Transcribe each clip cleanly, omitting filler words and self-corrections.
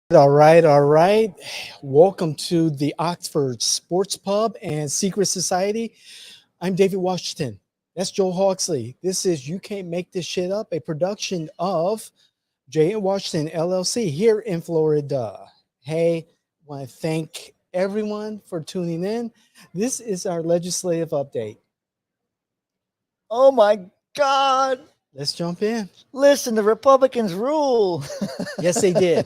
All right, all right. Welcome to the Oxford Sports Pub and Secret Society. I'm David Washington. That's Joel Hawksley. This is You Can't Make This Shit Up, a production of Jay and Washington LLC here in Florida. Hey, want to thank everyone for tuning in. This is our legislative update. Oh my God. Let's jump in. Listen, the Republicans rule. Yes, they did.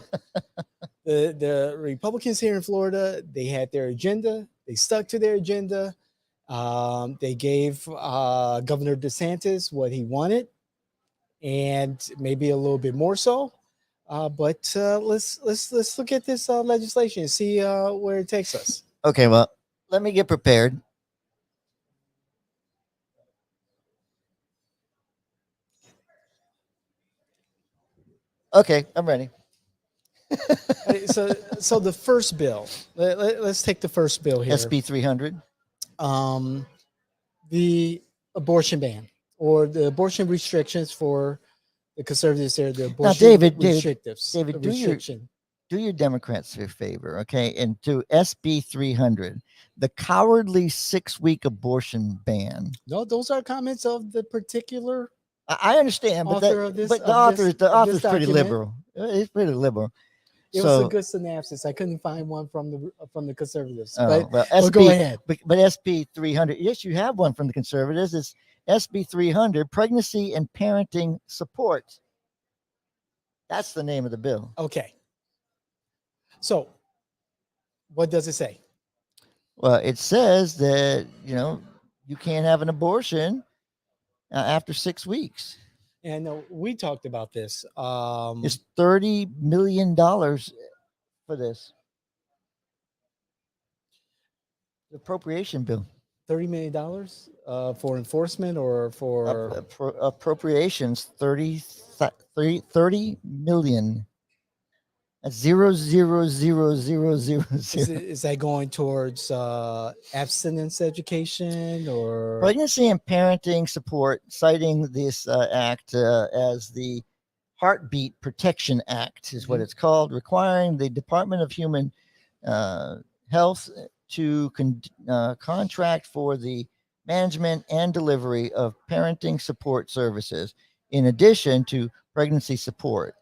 The Republicans here in Florida, they had their agenda. They stuck to their agenda. They gave Governor DeSantis what he wanted, and maybe a little bit more so. But let's look at this legislation and see where it takes us. Okay, well, let me get prepared. Okay, I'm ready. So the first bill. Let's take the first bill here. SB 300. The abortion ban or the abortion restrictions for the conservatives there. The abortion David, do your Democrats a favor, okay? And to SB 300, the cowardly 6-week abortion ban. No, those are comments of the particular. I understand, but the author is pretty liberal. He's pretty liberal. It was a good synopsis. I couldn't find one from the conservatives. Go ahead. But SB 300, yes, you have one from the conservatives. It's SB 300, pregnancy and parenting support. That's the name of the bill. Okay. So, what does it say? Well, it says that you can't have an abortion after 6 weeks. And we talked about this. It's $30 million for this. The appropriation bill. $30 million for enforcement or for appropriations. 30 million. That's 0.00000. Is that going towards abstinence education or pregnancy and parenting support? Citing this act as the Heartbeat Protection Act is what it's called, requiring the Department of Human Health to contract for the management and delivery of parenting support services, in addition to pregnancy support.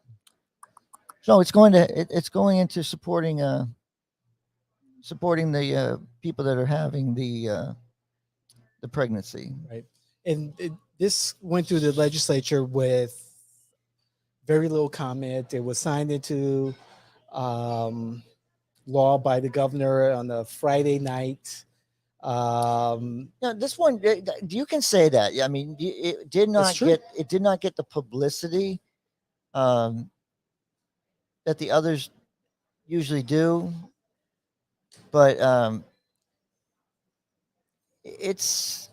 So it's going into supporting the people that are having the pregnancy. Right, and this went through the legislature with very little comment. It was signed into law by the governor on a Friday night. This one, you can say that. I mean, it did not get the publicity that the others usually do, but it's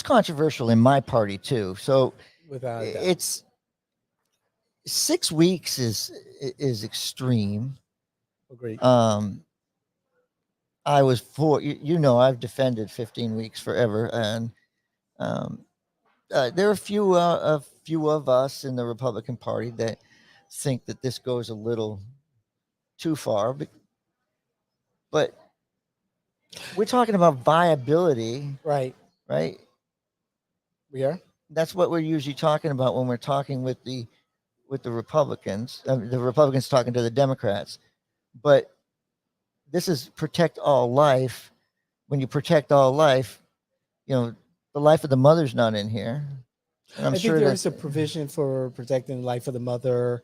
controversial in my party too. So without a doubt. It's 6 weeks is extreme. Agreed. I was for I've defended 15 weeks forever, and there are a few of us in the Republican Party that think that this goes a little too far, but we're talking about viability, right? We are. That's what we're usually talking about when we're talking with the Republicans. The Republicans talking to the Democrats, but this is protect all life. When you protect all life, the life of the mother's not in here. And I'm I think sure there that is a provision for protecting the life of the mother,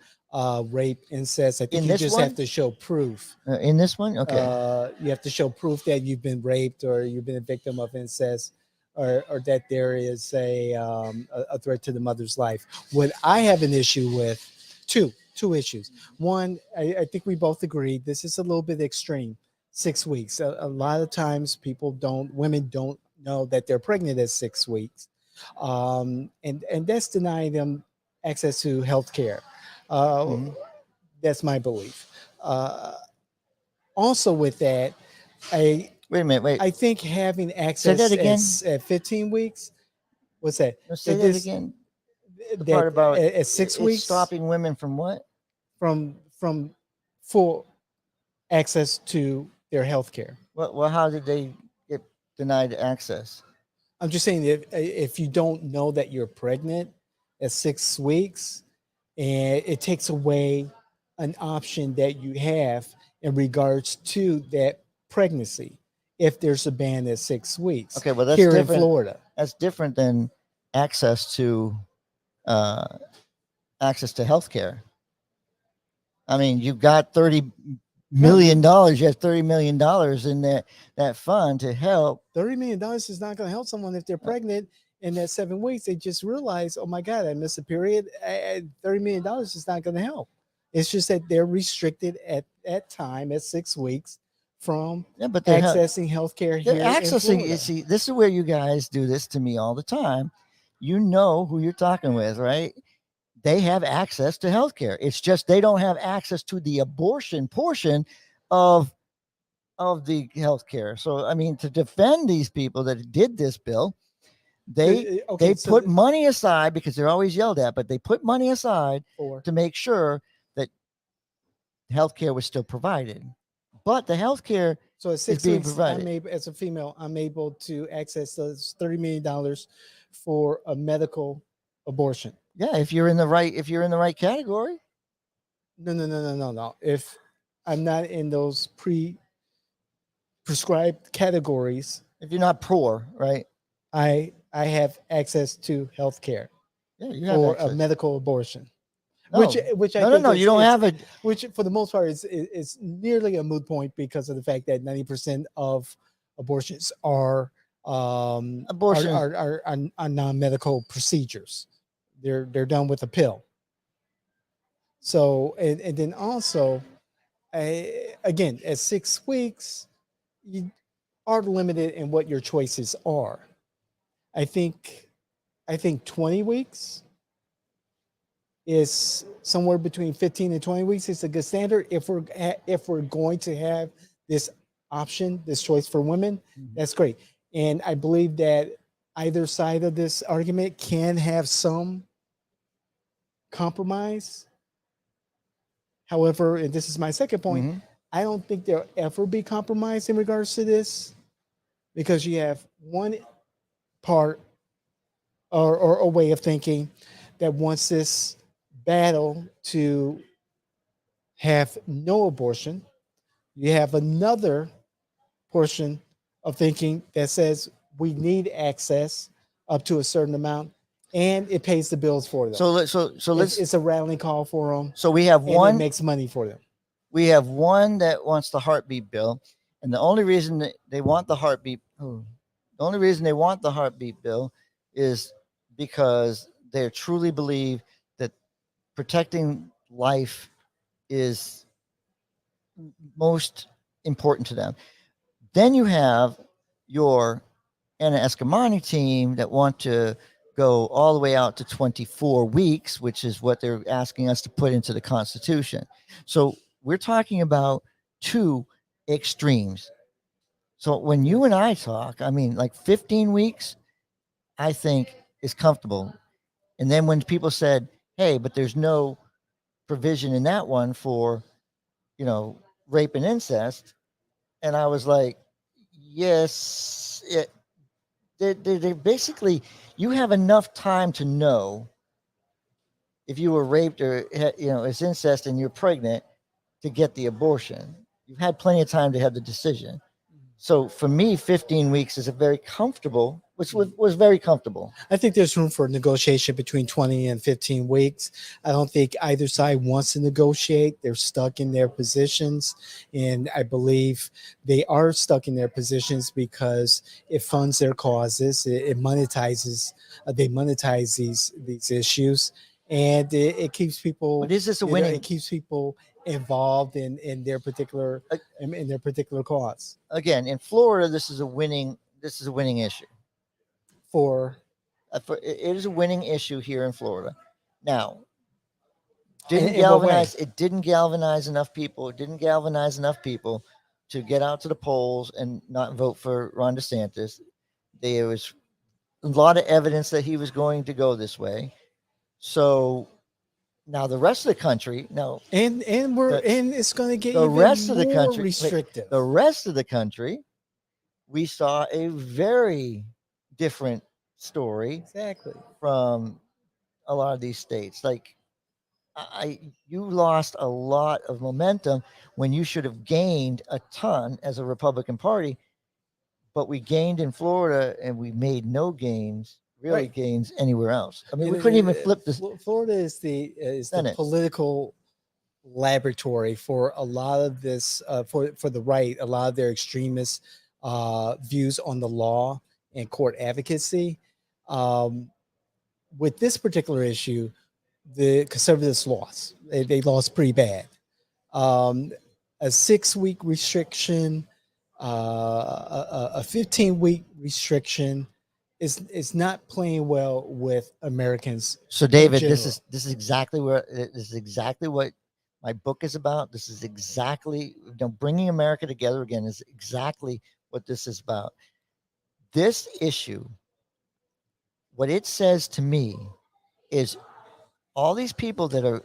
rape, incest. I think in you this just have one, to show proof. okay. You have to show proof that you've been raped or you've been a victim of incest, or that there is a threat to the mother's life. What I have an issue with, two issues. One, I think we both agree this is a little bit extreme. 6 weeks. A lot of times, women don't know that they're pregnant at 6 weeks, and that's denying them access to health care. Uh, Mhm. that's my belief. Uh, Also, with that, I Wait a minute. Wait. I think having Say that access again. at 15 weeks, what's that? No, say That that this again. The part that about at 6 weeks stopping women from what? from full access to their health care. Well, how did they get denied access? I'm just saying that if you don't know that you're pregnant at 6 weeks, and it takes away an option that you have in regards to that pregnancy if there's a ban at 6 weeks Okay, well that's here in different. Florida. That's different than access to uh, access to healthcare. I mean, you've got $30 million. You have $30 million in that fund to help. $30 million is not going to help someone if they're pregnant in that 7 weeks. They just realize, oh my God, I missed a period. $30 million is not going to help. It's just that they're restricted at that time at 6 weeks from Yeah, but accessing healthcare they're here in accessing. You Florida. see, this is where you guys do this to me all the time. You know who you're talking with, right? They have access to healthcare. It's just they don't have access to the abortion portion of the healthcare. So I mean, to defend these people that did this bill, Okay, they so put money aside because they're always yelled at, but they put money aside for to make sure that healthcare was still provided. But the healthcare so at is six being weeks, I'm provided. able as a female, I'm able to access those $30 million for a medical abortion. Yeah, if you're in the right category. No, no, no, no, no, no. If I'm not in those prescribed categories, If you're not poor, right? I have access to health care Yeah, you have for a access. medical abortion, which No, which I no, no, think no. You don't is have a which for the most part is nearly a moot point because of the fact that 90% of abortions abortion. are non-medical procedures. They're done with a pill. So and then also again at 6 weeks you are limited in what your choices are. I think I think 20 weeks is somewhere between 15 and 20 weeks is a good standard if we're going to have this option, this choice for women. Mhm. That's great. And I believe that either side of this argument can have some compromise. However, and this is my second point, Mhm. I don't think there'll ever be compromise in regards to this because you have one part or a way of thinking that wants this battle to have no abortion. You have another portion of thinking that says we need access up to a certain amount and it pays the bills for them. It's a rallying call for them so we have and it one makes money for them. that wants the heartbeat bill, and the only reason that they want the heartbeat bill is because they truly believe that protecting life is most important to them. Then you have your Anna Eskamani team that want to go all the way out to 24 weeks, which is what they're asking us to put into the Constitution. So we're talking about two extremes. So when you and I talk, I mean, like 15 weeks, I think is comfortable. And then when people said, hey, but there's no provision in that one for, you know, rape and incest, and I was like, yes, they basically, you have enough time to know if you were raped or it's incest and you're pregnant to get the abortion. You've had plenty of time to have the decision. So for me, 15 weeks is a very comfortable which was very comfortable. I think there's room for negotiation between 20 and 15 weeks. I don't think either side wants to negotiate. They're stuck in their positions. And I believe they are stuck in their positions because it funds their causes, it monetizes, they monetize these issues. And it keeps people, But is this a you know, it winning? keeps people involved in their particular a- in their particular cause Again, in Florida, this is a winning. This is a winning issue. for It is a winning issue here in Florida. Now, in what way? it didn't galvanize enough people. It didn't galvanize enough people to get out to the polls and not vote for Ron DeSantis. There was a lot of evidence that he was going to go this way. So now the rest of the country, no, And we're the, and it's going to get the even rest of the more country, restrictive. the rest of the country, we saw a very different story Exactly. from a lot of these states. Like you lost a lot of momentum when you should have gained a ton as a Republican Party, but we gained in Florida and we made no gains, really Right. gains anywhere else. I mean, And we couldn't even flip the Florida is the Senate. political laboratory for a lot of this for the right, a lot of their extremist views on the law and court advocacy. Um, with this particular issue, the conservatives lost. They lost pretty bad. A 6 week restriction, a 15-week restriction is not playing well with Americans So, in David, general. this is exactly where this is exactly what my book is about. This is exactly bringing America together again is exactly what this is about. This issue, what it says to me, is all these people that are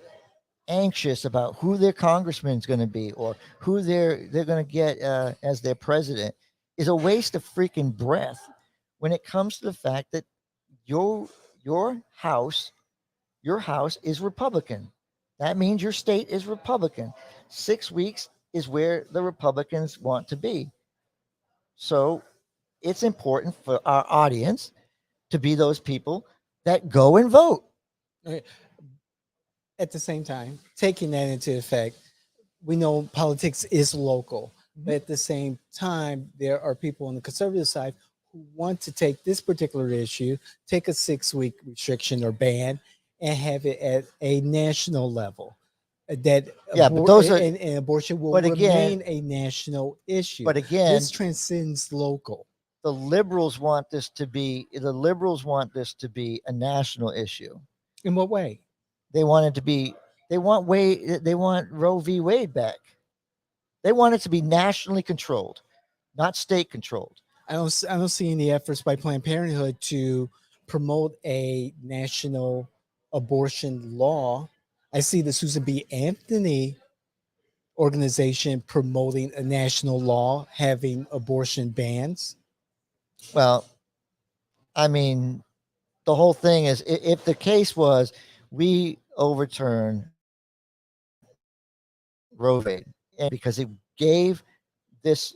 anxious about who their congressman is going to be or who they're going to get as their president is a waste of freaking breath when it comes to the fact that your your house your house is Republican. That means your state is Republican. 6 weeks is where the Republicans want to be. So it's important for our audience to be those people that go and vote. Okay. At the same time, taking that into effect, we know politics is local, but at the same time, there are people on the conservative side who want to take this particular issue, take a 6 week restriction or ban, and have it at a national level. That Yeah, but those are, and abortion will but again, remain a national issue. but again, This transcends local. the liberals want this to be a national issue. In what way? They want it to be they want Roe v. Wade back. They want it to be nationally controlled, not state controlled. I don't see any efforts by Planned Parenthood to promote a national abortion law. I see the Susan B. Anthony organization promoting a national law having abortion bans. Well, I mean, the whole thing is if the case was we overturn Roe v. Wade and because it gave this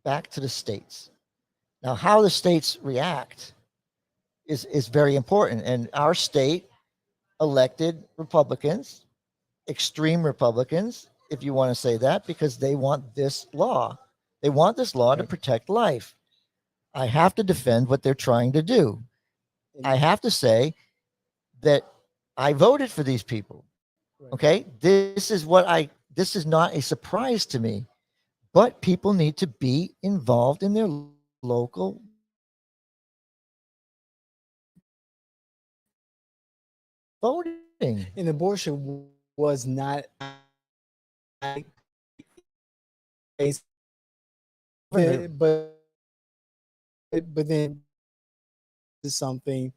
back to the states. Now, how the states react is very important. And our state elected Republicans, extreme Republicans, if you want to say that, because they want this law. They want this law to protect life. I have to defend what they're trying to do. I have to say that I voted for these people. Okay. This is not a surprise to me, but people need to be involved in their local voting. And abortion was not but then is something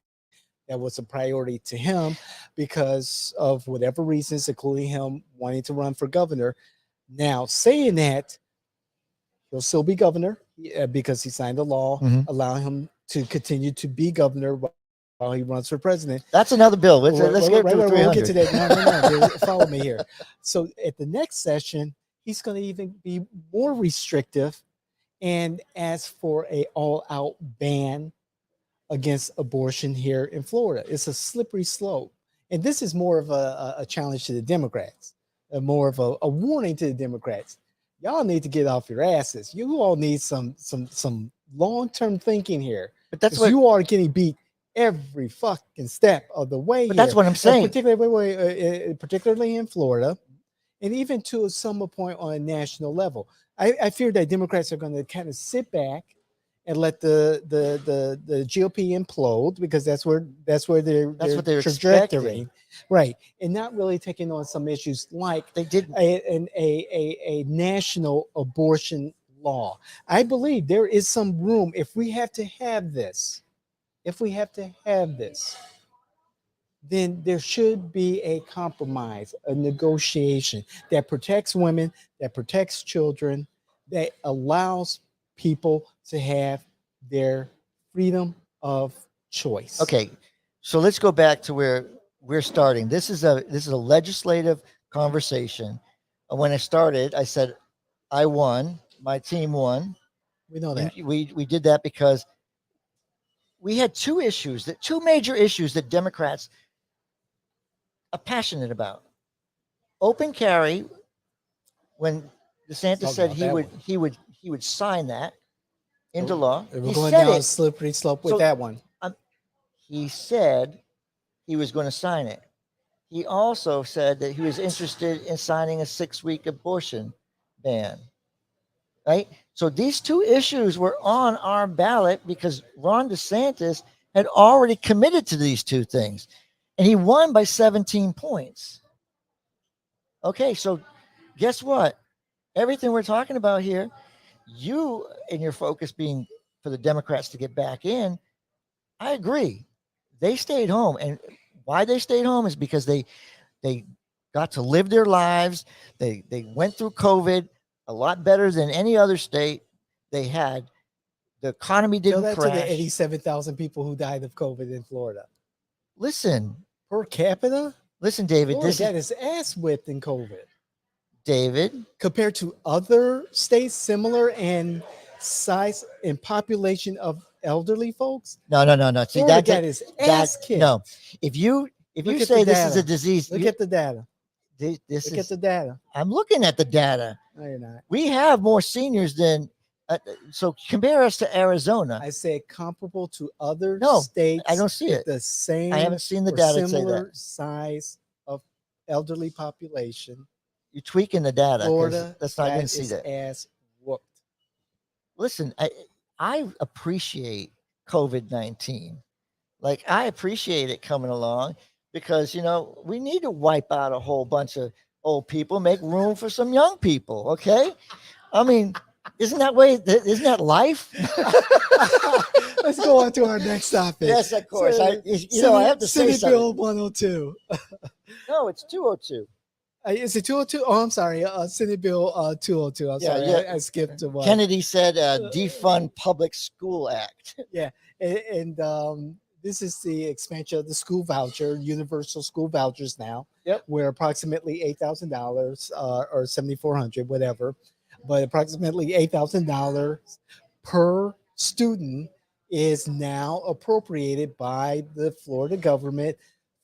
that was a priority to him because of whatever reasons, including him wanting to run for governor. Now, saying that, he'll still be governor because he signed a law allowing him to continue to be governor while he runs for president. That's another bill. Let's get to 300. We'll get to that. No. Follow me here. So at the next session, he's going to even be more restrictive and ask for a all-out ban against abortion here in Florida. It's a slippery slope. And this is more of a challenge to the Democrats, more of a warning to the Democrats. Y'all need to get off your asses. You all need some long-term thinking here. But that's Because what. you are getting beat every fucking step of the way But here. that's what I'm And saying. particularly in Florida, and even to some point on a national level. I fear that Democrats are going to kind of sit back and let the GOP implode because that's where That's their what they're trajectory, expecting. right, and not really taking on some issues like They didn't. a national abortion law. I believe there is some room if we have to have this. If we have to have this, then there should be a compromise, a negotiation that protects women, that protects children, that allows people to have their freedom of choice. Okay, so let's go back to where we're starting. This is a legislative conversation. When I started, I said I won, my team won, We know and that. we did that because we had two major issues that Democrats are passionate about. Open carry, when DeSantis Talk said about that one. he would sign that into law. We're He going said down a it. slippery slope with So that one. he said he was going to sign it. He also said that he was interested in signing a 6-week abortion ban. Right? So these two issues were on our ballot because Ron DeSantis had already committed to these two things. And he won by 17 points. Okay, so guess what? Everything we're talking about here, you and your focus being for the Democrats to get back in, I agree. They stayed home. And why they stayed home is because they got to live their lives. They went through COVID a lot better than any other state. They had the economy Tell didn't that to the crash. 87,000 people who died of COVID in Florida. Listen, Per capita, David. Florida This got is his ass whipped in COVID. David. Compared to other states similar in size and population of elderly folks, No. See Florida that got his that ass kicked. no. If you Look at say the this is a data. disease, Look at the data. this Look is. at the data. I'm looking at the data. No, you're not. We have more seniors than. So compare us to Arizona. I said comparable to other No, states. I don't see with it. the same I haven't seen the or data say similar that. size of elderly population. You're tweaking the data. Florida That's not. I got didn't see its that. ass whooped. Listen, I appreciate COVID-19. Like I appreciate it coming along because we need to wipe out a whole bunch of old people, make room for some young people. Okay, I mean, isn't that life? Let's go on to our next topic. Yes, of course. So, I have to say Senate something. Bill 102. No, it's 202. Is it 202? Oh, I'm sorry. Senate Bill 202. I'm sorry. Yeah. I skipped to one. Kennedy said defund public school act. Yeah. And this is the expansion of the school voucher, universal school vouchers now. Yep. Where approximately $8,000 or $7,400, whatever, but approximately $8,000 per student is now appropriated by the Florida government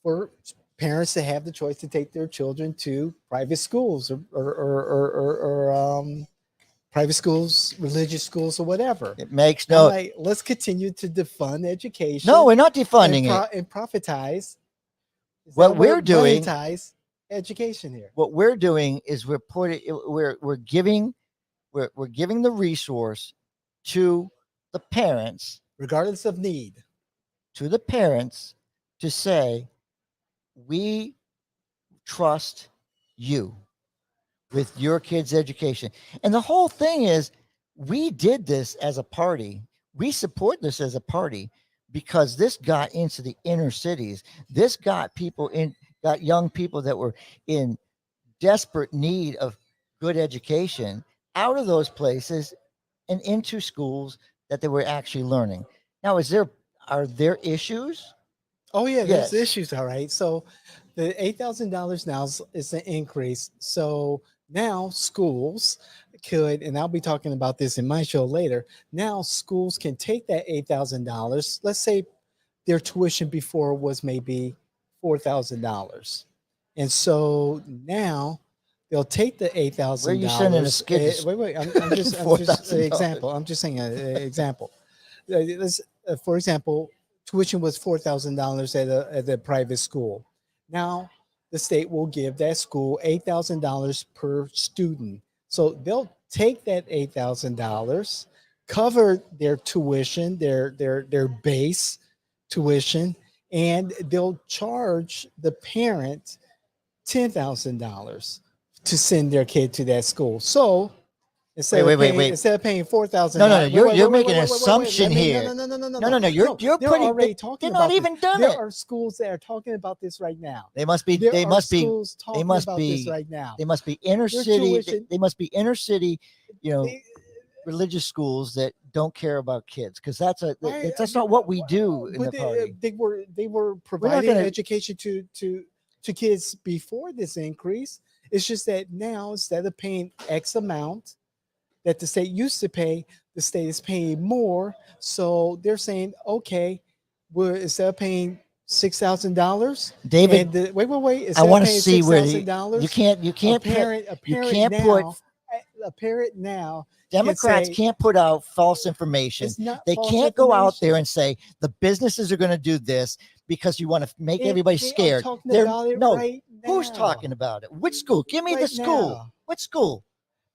for parents to have the choice to take their children to private schools or private schools, religious schools, or whatever. It makes I'm no. like, let's continue to defund education. No, we're not defunding it. And profitize. What we're doing, monetize education here. What we're doing is we're giving the resource to the parents, regardless of need, to say, we trust you with your kids' education. And the whole thing is, we did this as a party. We support this as a party because this got into the inner cities. This got young people that were in desperate need of good education out of those places and into schools that they were actually learning. Now, are there issues? Oh yeah, Yes. there's issues. All right. So the $8,000 now is an increase. So now schools could, and I'll be talking about this in my show later. Now schools can take that $8,000. Let's say their tuition before was maybe $4,000, and so now they'll take the eight Where are thousand you sending a dollars. skid? Wait. I'm just an $4,000. example. I'm just saying an example. For example, tuition was $4,000 at a private school. Now the state will give that school $8,000 per student. So they'll take that $8,000, cover their tuition, their base tuition, and they'll charge the parent $10,000 to send their kid to that school. So Wait. instead of paying $4,000, No. You're making an assumption here. No. You're they're putting. already talking They're not about even this. done There it. are schools that are talking about this right now. They must be. There They are must be. schools talking must about be- this right now. They must be inner Their city. tuition- They must be inner city. You know, They- religious schools that don't care about kids, because that's Right, not what we do in but the party. they were providing gonna- education to kids before this increase. It's just that now instead of paying X amount that the state used to pay, the state is paying more. So they're saying, okay, we're instead of paying $6,000, David, wait. I Instead want of to paying see where $6,000, you can't. You can't. a parent put. a parent now Democrats say- can't put out false information. it's not They false can't go out there information. and say the businesses are going to do this because you want to make They- everybody they are scared. talking They're- about it no, right who's now. talking about it? Which school? Give me the Right school. now. What school?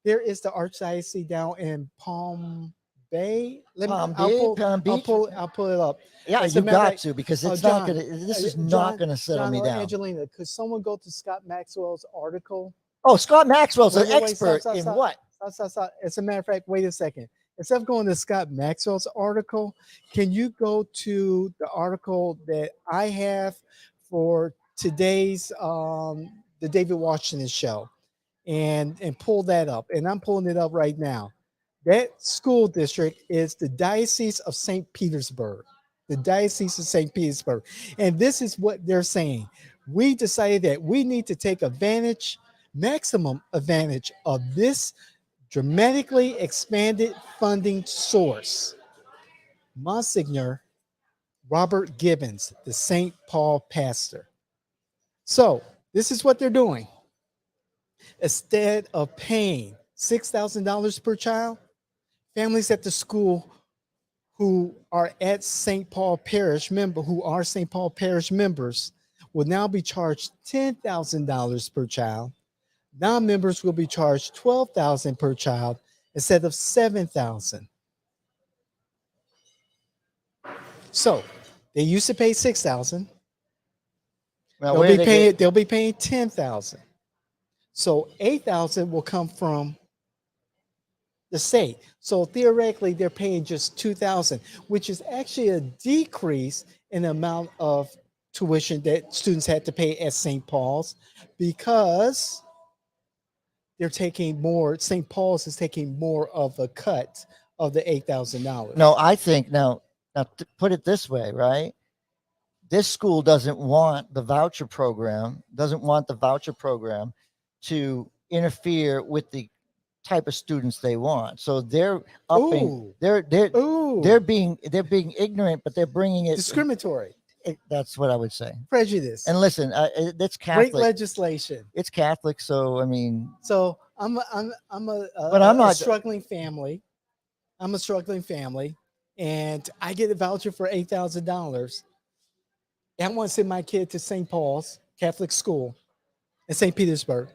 There is the archdiocese down in Palm Bay. Palm I'll Bay, pull, Palm I'll Beach? pull it up. Yeah, As a you matter of got fact, to, because it's John, not going to. This is John- not going to settle John me or down. Angelina, could someone go to Scott Maxwell's article? Oh, Scott Maxwell's an Wait, expert stop, in stop. what? Stop. As a matter of fact, wait a second. Instead of going to Scott Maxwell's article, can you go to the article that I have for today's the David Washington show and pull that up? And I'm pulling it up right now. That school district is the Diocese of St. Petersburg. The Diocese of St. Petersburg. And this is what they're saying. We decided that we need to take maximum advantage of this dramatically expanded funding source. Monsignor Robert Gibbons, the St. Paul pastor. So this is what they're doing. Instead of paying $6,000 per child, families at the school who are St. Paul Parish members will now be charged $10,000 per child. Non-members will be charged $12,000 per child instead of $7,000. So they used to pay $6,000. Now, They'll be paying $10,000. So $8,000 will come from the state. So theoretically, they're paying just $2,000, which is actually a decrease in the amount of tuition that students had to pay at St. Paul's, because they're taking more. St. Paul's is taking more of a cut of the $8,000. No, I think now to put it this way, right? This school doesn't want the voucher program to interfere with the type of students they want. So they're upping. Ooh. They're being ignorant, but they're bringing it Discriminatory, That's what I would say. prejudice, And listen, that's great Catholic. legislation. It's Catholic, so I mean, So I'm not- a struggling family. I'm a struggling family, and I get a voucher for $8,000. And I want to send my kid to St. Paul's Catholic school in St. Petersburg.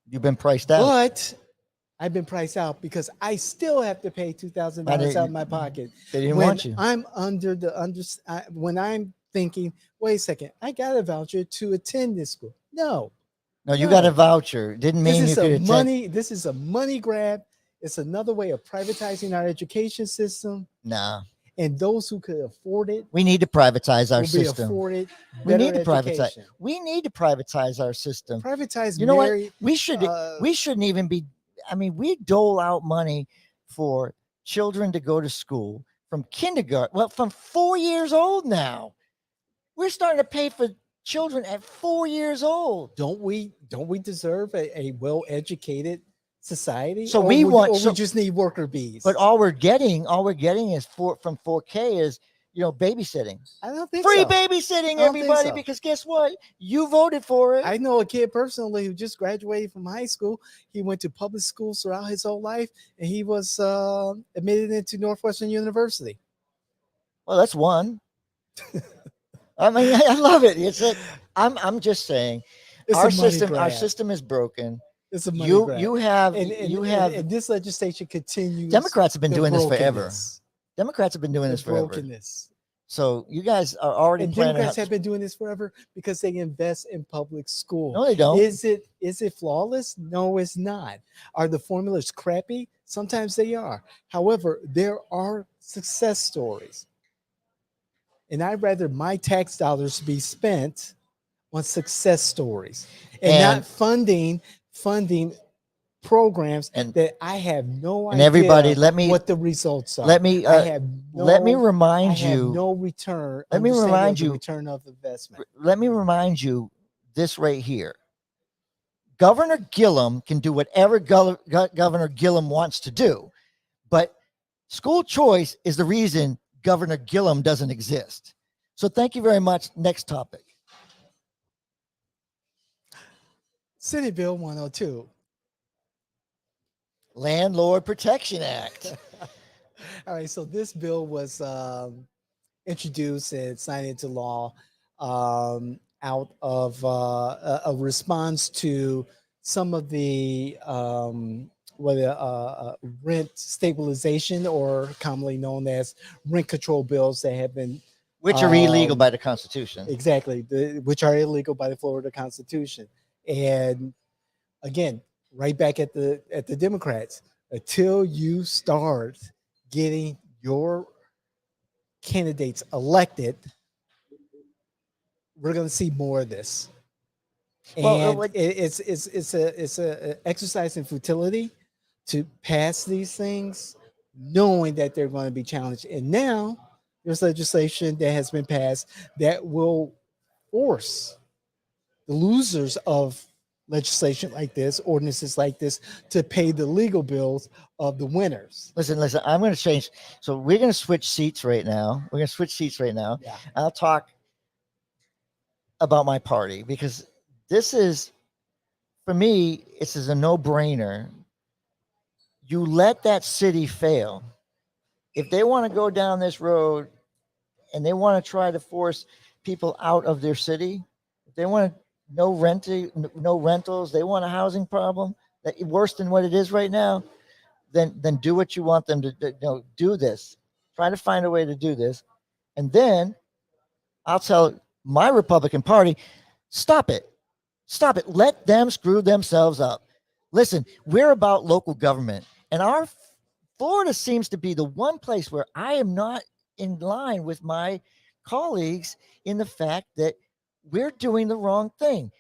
you've been priced out. But I've been priced out because I still have to pay $2,000 out of my pocket. They didn't When want you. I'm when I'm thinking, wait a second, I got a voucher to attend this school. No, No, you got a voucher. Didn't mean this you could is attend. this is a money grab. It's another way of privatizing our education system, Nah, and those who could afford it we need to privatize our will be system. afforded We need better to privatize. education. We need to privatize our system. Privatize. You know what? Mary, We should. We shouldn't even be. I mean, we dole out money for children to go to school from kindergarten. Well, from 4 years old now. We're starting to pay for children at 4 years old. don't we deserve a well-educated society, So or we want, or we so, just need worker bees. but all we're getting is from 4K is, babysitting. I don't think Free so. babysitting, I don't think everybody, so. because guess what? You voted for it. I know a kid personally who just graduated from high school. He went to public schools throughout his whole life, and he was admitted into Northwestern University. Well, that's one. I mean, I love it. It's like, I'm just saying, It's a money grab. our system is broken. It's a money grab. You have And this legislation continues. Democrats have been the doing this forever. brokenness. Democrats have been doing The this forever. brokenness. So you guys are already And planning. Democrats have been doing this forever because they invest in public school. No, they don't. Is it flawless? No, it's not. Are the formulas crappy? Sometimes they are. However, there are success stories. And I'd rather my tax dollars be spent on success stories and not funding programs that I have no idea. And everybody, let me what the results are. let me I have no, let me I remind have you. no return. Let me understanding remind of the you. return of investment. Let me remind you this right here. Governor Gillum can do whatever Governor Gillum wants to do, but school choice is the reason Governor Gillum doesn't exist. So thank you very much. Next topic. Senate Bill 102. Landlord Protection Act. All right, so this bill was introduced and signed into law out of a response to some of the rent stabilization, or commonly known as rent control bills that have been, which are illegal by the Constitution. Exactly, which are illegal by the Florida Constitution. And again, right back at the Democrats, until you start getting your candidates elected, we're going to see more of this. And it's a exercise in futility to pass these things, knowing that they're going to be challenged. And now there's legislation that has been passed that will force the losers of legislation like this, ordinances like this, to pay the legal bills of the winners. Listen, I'm going to change. So we're going to switch seats right now. Yeah. I'll talk about my party, because this is, for me, this is a no-brainer. You let that city fail. If they want to go down this road and they want to try to force people out of their city, if they want no rentals, they want a housing problem that worse than what it is right now, then do what you want them to do. Do this. Try to find a way to do this. And then I'll tell my Republican Party, stop it. Stop it. Let them screw themselves up. Listen, we're about local government, and our Florida seems to be the one place where I am not in line with my colleagues in the fact that we're doing the wrong thing.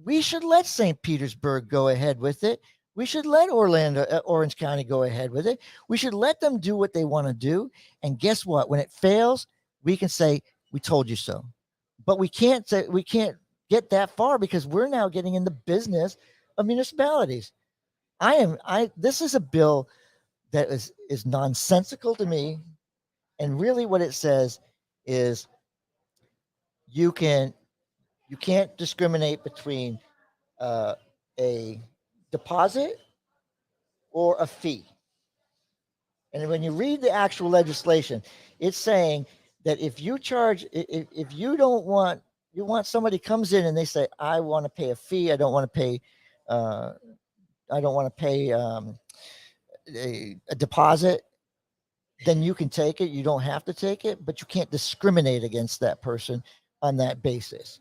We should let St. Petersburg go ahead with it. We should let Orange County go ahead with it. We should let them do what they want to do. And guess what? When it fails, we can say, we told you so. But we can't get that far, because we're now getting in the business of municipalities. This is a bill that is nonsensical to me. And really what it says is you can't discriminate between a deposit or a fee. And when you read the actual legislation, it's saying that if you want somebody comes in and they say, I want to pay a fee, I don't want to pay a deposit, then you can take it. You don't have to take it, but you can't discriminate against that person on that basis.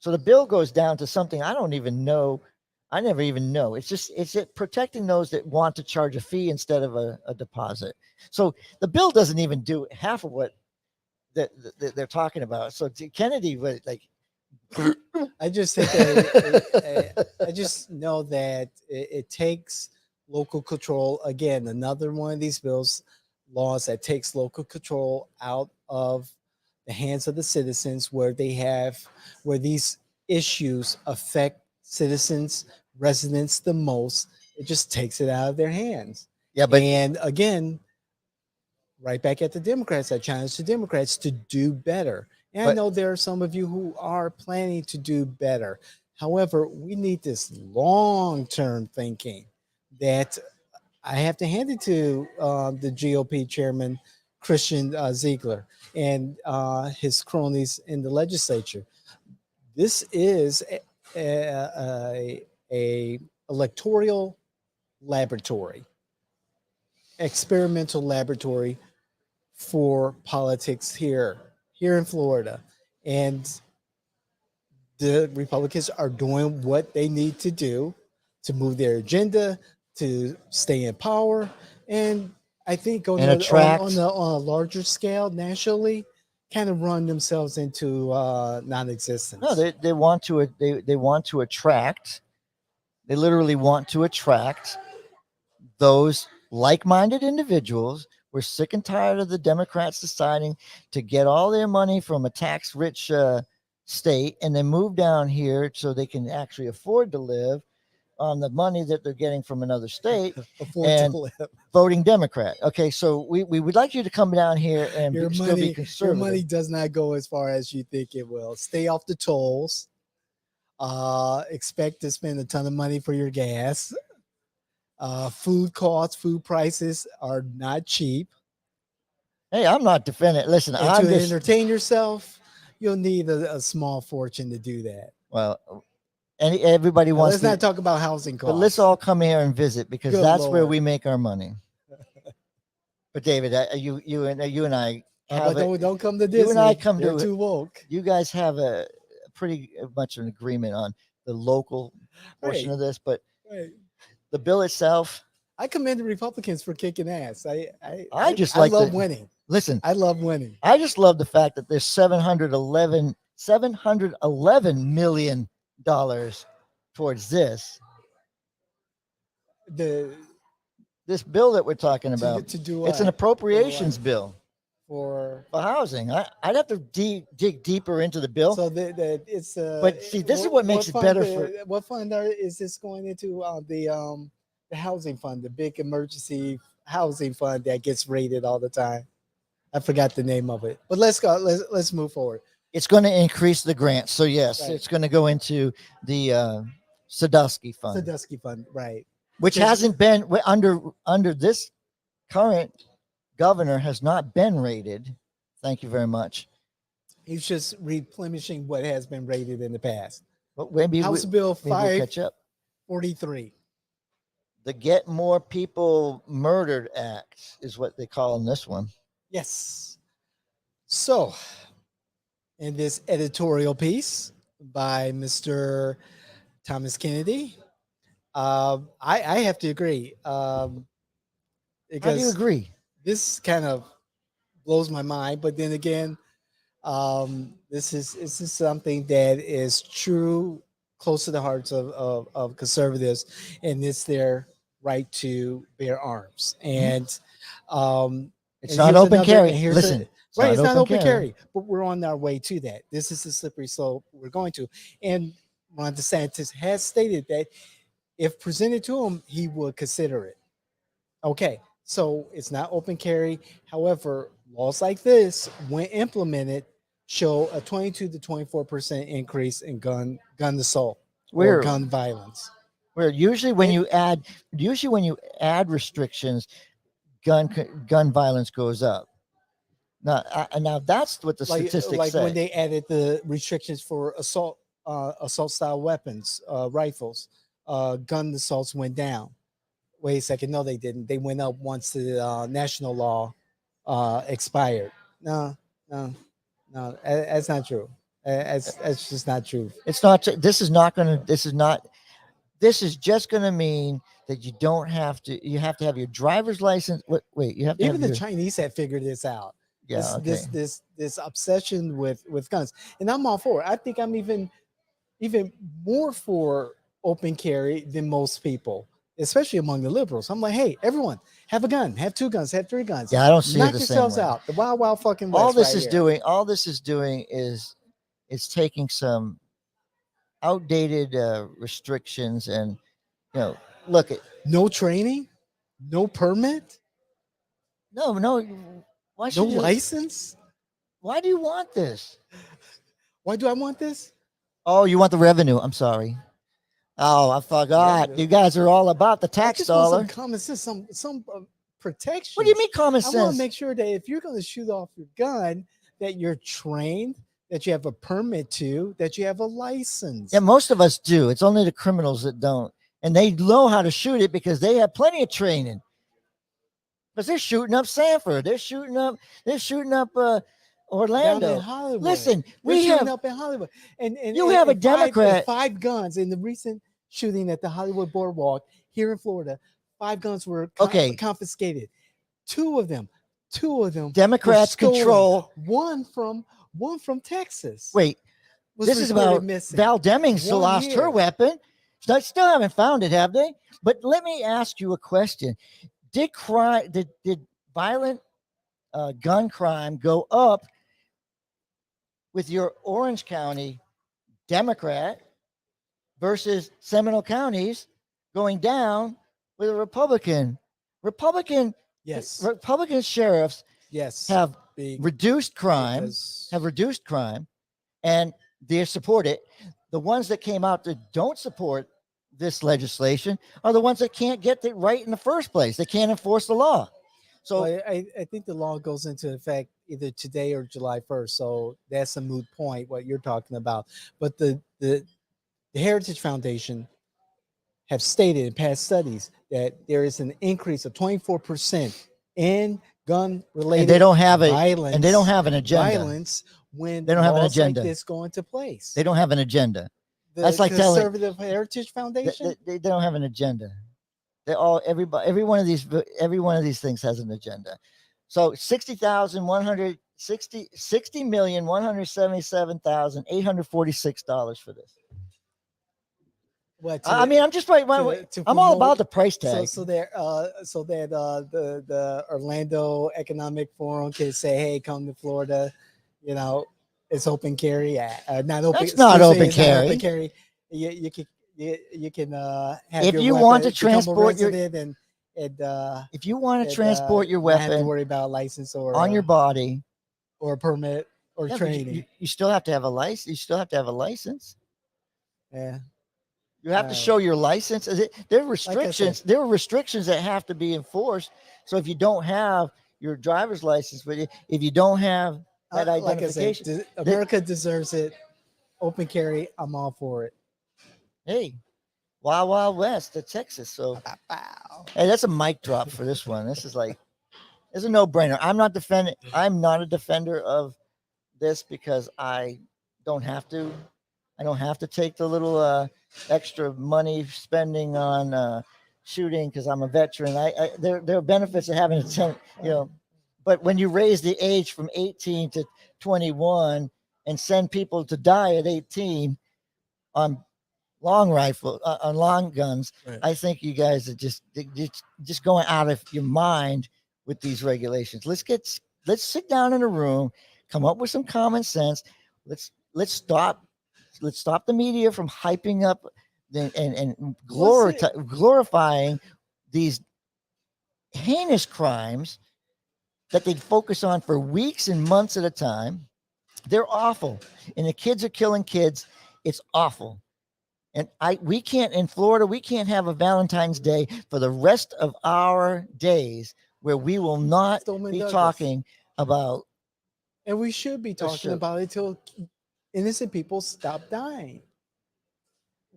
So the bill goes down to something I don't even know. I never even know. It's protecting those that want to charge a fee instead of a deposit. So the bill doesn't even do half of what that they're talking about. So Kennedy was like, I just think I just know that it takes local control. Again, another one of these laws that takes local control out of the hands of the citizens, where these issues affect citizens, residents the most. It just takes it out of their hands. Yeah, but And again, right back at the Democrats, I challenge the Democrats to do better. And I but know there are some of you who are planning to do better. However, we need this long term thinking that I have to hand it to the GOP chairman, Christian Ziegler, and his cronies in the legislature. This is a electoral laboratory, experimental laboratory for politics here in Florida. And the Republicans are doing what they need to do to move their agenda, to stay in power. And I think and attract. on a larger scale, nationally, kind of run themselves into non-existence. No, they want to they want to attract. They literally want to attract those like-minded individuals. We're sick and tired of the Democrats deciding to get all their money from a tax-rich state and then move down here so they can actually afford to live on the money that they're getting from another state and voting Democrat. Okay, so we would like you to come down here and still be conservative. Your money does not go as far as you think it will. Stay off the tolls. Expect to spend a ton of money for your gas. Food costs, food prices are not cheap. Hey, I'm not defending. Listen, and I'm to entertain yourself, you'll need a small fortune to do that. Well, and everybody now, wants. Let's not talk about housing costs. But let's all come here and visit because Good that's Lord. where we make our money. But David, you and I have don't come to Disney. You and I come They're to too woke. You guys have a pretty much an agreement on the local portion of this, but the bill itself. I commend the Republicans for kicking ass. I love winning. Listen, I love winning. I just love the fact that there's $711 million towards this. This bill that we're talking about to do it's an appropriations bill for housing. I'd have to dig deeper into the bill. So it's but see, this is what makes it better. What fund is this going into? The housing fund, the big emergency housing fund that gets raided all the time. I forgot the name of it, but let's go. Let's move forward. It's going to increase the grants, so yes, right. It's going to go into the Sadusky fund. Sadusky fund, right? Which hasn't been under this current governor has not been rated. Thank you very much. He's just replenishing what has been rated in the past. But maybe House Bill 543. The Get More People Murdered Act is what they call in this one. Yes. So, in this editorial piece by Mr. Thomas Kennedy, I have to agree. How do you agree? This kind of blows my mind, but then again, this is something that is true, close to the hearts of conservatives, and it's their right to bear arms. And it's not open carry. Listen, right, it's not open carry, but we're on our way to that. This is the slippery slope we're going to. And Ron DeSantis has stated that if presented to him, he would consider it. Okay, so it's not open carry. However, laws like this, when implemented, show a 22 to 24% increase in gun assault or gun violence. Where usually when you add restrictions, gun violence goes up. Now that's what the statistics say. Like when they added the restrictions for assault style weapons, rifles, gun assaults went down. Wait a second, no, they didn't. They went up once the national law expired. No, that's not true. That's just not true. It's not. This is just going to mean that you don't have to. You have to have your driver's license. Wait, you have to. Even the Chinese have figured this out. Yeah. This obsession with guns, and I'm all for it. I think I'm even more for open carry than most people, especially among the liberals. I'm like, hey, everyone, have a gun, have 2 guns, have 3 guns. Yeah, I don't see Knock it the yourselves same way. out. The wild fucking West. All this is doing is it's taking some outdated restrictions and look at No training, no permit, no. Why no should you? license. Why do you want this? Why do I want this? Oh, you want the revenue. I'm sorry. Oh, I forgot. Revenue. You guys are all about the I tax just want some dollar. common sense, some protection. What do you mean common I want to sense? make sure that if you're going to shoot off your gun, that you're trained, that you have a permit to, that you have a license. Yeah, most of us do. It's only the criminals that don't. And they know how to shoot it because they have plenty of training. Because they're shooting up Sanford. They're shooting up Down Orlando. in Hollywood. Listen, They're we shooting have up in Hollywood. And you have a five- Democrat. five guns in the recent shooting at the Hollywood Boardwalk here in Florida. 5 guns were Okay. confiscated. Two of them were Democrats stolen. control. one from Texas. Wait, was this is reported about missing. Val Deming still One lost her year. weapon. Still haven't found it, have they? But let me ask you a question. Did violent gun crime go up with your Orange County Democrat versus Seminole counties going down with a Republican? Republican Yes. sheriffs Yes. have Big, reduced crime, because- and they support it. The ones that came out that don't support this legislation are the ones that can't get it right in the first place. They can't enforce the law. So Well, I think the law goes into effect either today or July 1st. So that's a moot point, what you're talking about. But the Heritage Foundation have stated in past studies that there is an increase of 24% in gun related and they don't have violence. and they don't have an agenda. Violence when They don't have an laws agenda. like this go into place. They don't have an agenda. The That's like telling- Conservative Heritage Foundation. They don't have an agenda. They all every one of these things has an agenda. So 60,177,846 for this. What, I mean, I'm just right. to I'm all promote- about the price tag. So that the Orlando Economic Forum can say, hey, come to Florida, you know, it's open carry. Not open. That's not excuse me, open it's not carry. open carry. You can have If your you weapon, want to become a transport your- resident if you want to and, transport your not have to weapon worry about license or on your body or a permit or yeah, but training. you still have to have a license. You still have to have a license. Yeah. You have to Right. show your license. There are restrictions. There are restrictions that have to be enforced. So if you don't have your driver's license with you, if you don't have that Like I identification, said, America deserves it. Open carry, I'm all for it. hey, Wild Wild West to Texas. So Wow. hey, that's a mic drop for this one. This is like, it's a no-brainer. I'm not a defender of this because I don't have to. I don't have to take the little extra money spending on shooting because I'm a veteran. There are benefits of having a 10, but when you raise the age from 18 to 21 and send people to die at 18 on on long guns, Right. I think you guys are just going out of your mind with these regulations. Let's sit down in a room, come up with some common sense. Let's stop the media from hyping up and glorifying these heinous crimes that they focus on for weeks and months at a time. They're awful, and the kids are killing kids. It's awful. And we can't in Florida, we can't have a Valentine's Day for the rest of our days where we will not Stoneman be Douglas. talking about. And we should be talking should. about it till innocent people stop dying.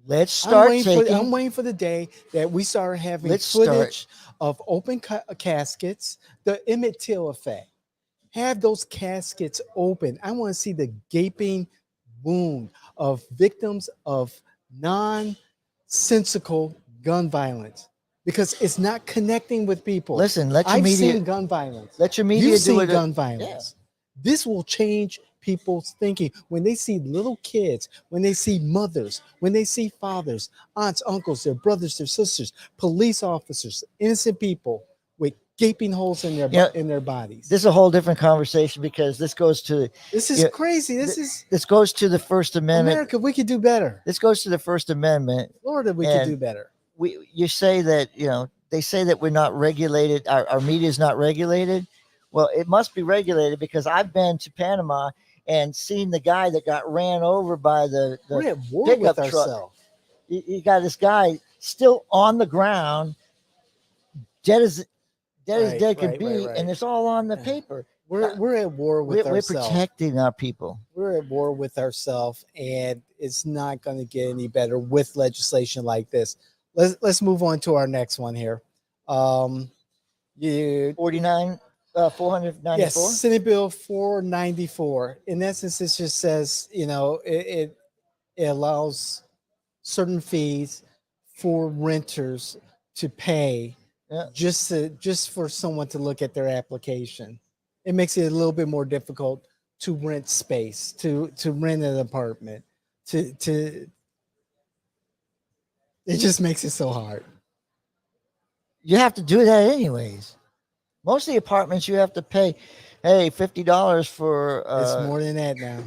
Let's start I'm waiting for the day that we start having footage of open caskets, the Emmett Till effect. Have those caskets open. I want to see the gaping wound of victims of nonsensical gun violence because it's not connecting with people. Listen, I've seen gun violence. Let your media You've do seen it. gun violence. This will change people's thinking when they see little kids, when they see mothers, when they see fathers, aunts, uncles, their brothers, their sisters, police officers, innocent people with gaping holes in their bodies. This is a whole different conversation because this goes to crazy. This goes to the First Amendment. America, we could do better. This goes to the First Amendment. Florida, we could do better. you say that, they say that we're not regulated, our media is not regulated. Well, it must be regulated, because I've been to Panama and seen the guy that got ran over by the We're at war with pickup truck. ourselves. You got this guy still on the ground, dead as dead could be, and it's all on the paper. We're at war with We're ourselves. protecting our people. We're at war with ourselves, and it's not going to get any better with legislation like this. Let's move on to our next one here. 494. Yes, Senate Bill 494. In essence, it just says, it allows certain fees for renters to pay, Yeah. just for someone to look at their application. It makes it a little bit more difficult to rent space, to rent an apartment, to it just makes it so hard. You have to do that anyways. Most of the apartments you have to pay, hey, $50 for. It's more than that now.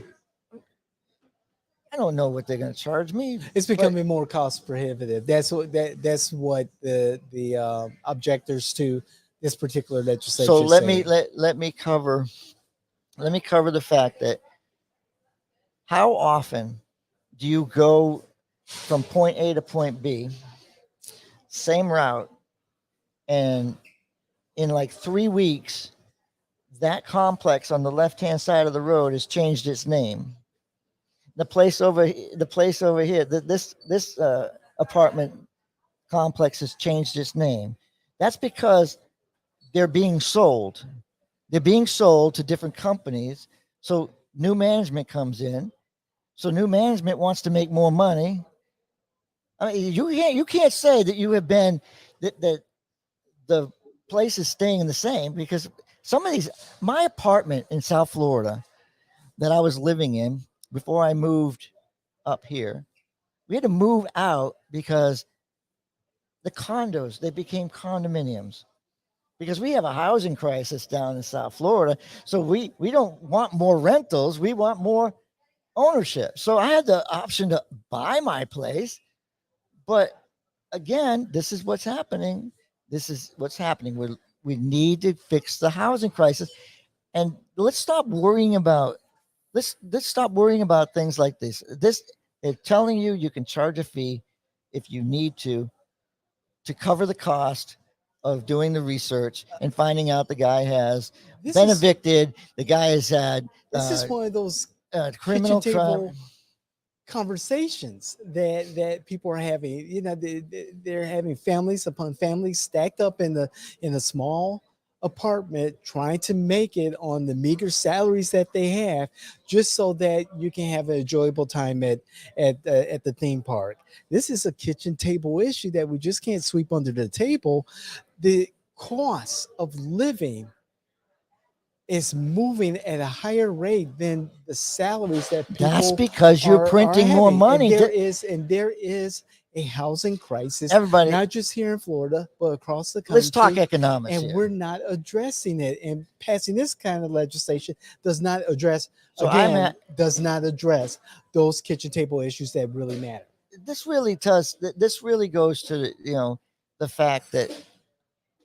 I don't know what they're going to charge me. It's becoming more cost prohibitive. That's what the objectors to this particular legislation. So let me cover the fact that, how often do you go from point A to point B, same route, and in like 3 weeks, that complex on the left-hand side of the road has changed its name. The place over here, this apartment complex has changed its name. That's because they're being sold. They're being sold to different companies. So new management comes in. So new management wants to make more money. I mean, you can't say that you have been that the place is staying the same, because some of these, my apartment in South Florida that I was living in before I moved up here, we had to move out because the condos, they became condominiums, because we have a housing crisis down in South Florida. So we don't want more rentals. We want more ownership. So I had the option to buy my place. But again, this is what's happening. We need to fix the housing crisis. And let's stop worrying about things like this. They're telling you can charge a fee if you need to cover the cost of doing the research and finding out the guy has been evicted. The guy has had this is one of those criminal crime conversations that people are having. They're having families upon families stacked up in a small apartment, trying to make it on the meager salaries that they have, just so that you can have an enjoyable time at the theme park. This is a kitchen table issue that we just can't sweep under the table. The cost of living is moving at a higher rate than the salaries that people. That's because you're printing more money. And there is a housing crisis, everybody, not just here in Florida, but across the country. Let's talk economics, and here. We're not addressing it. And passing this kind of legislation does not address. Does not address those kitchen table issues that really matter. This really goes to the fact that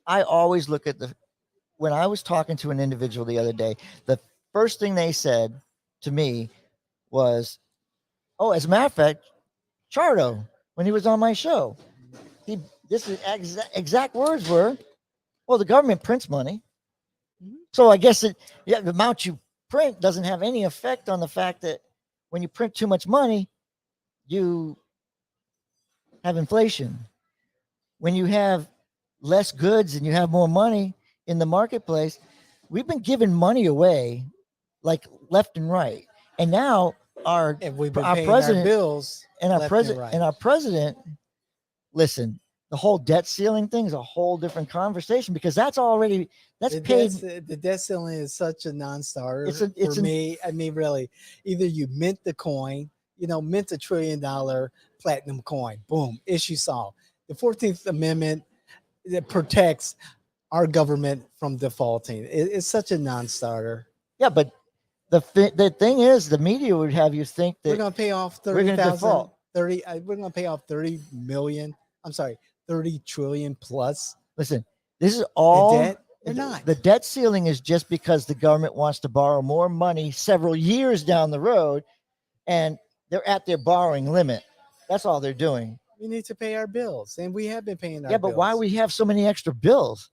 I always look at when I was talking to an individual the other day, the first thing they said to me was, "Oh, as a matter of fact, Chardo, when he was on my show, exact words were, well, the government prints money. So I guess the amount you print doesn't have any effect on the fact that when you print too much money, you have inflation. When you have less goods and you have more money in the marketplace, we've been giving money away like left and right. And now our president bills and our president, listen, the whole debt ceiling thing is a whole different conversation, because that's paid. The debt ceiling is such a non-starter for me. I mean, really, either you mint the coin, mint $1 trillion platinum coin, boom, issue solved. The 14th Amendment that protects our government from defaulting. It's such a non-starter. Yeah, but the thing is, the media would have you think that we're going to pay off 30,000, 30. We're going to pay off 30 million. I'm sorry, 30 trillion plus Listen, this is in all. debt? They're not. The debt ceiling is just because the government wants to borrow more money several years down the road, and they're at their borrowing limit. That's all they're doing. We need to pay our bills, and we have been paying our Yeah, but bills. why we have so many extra bills?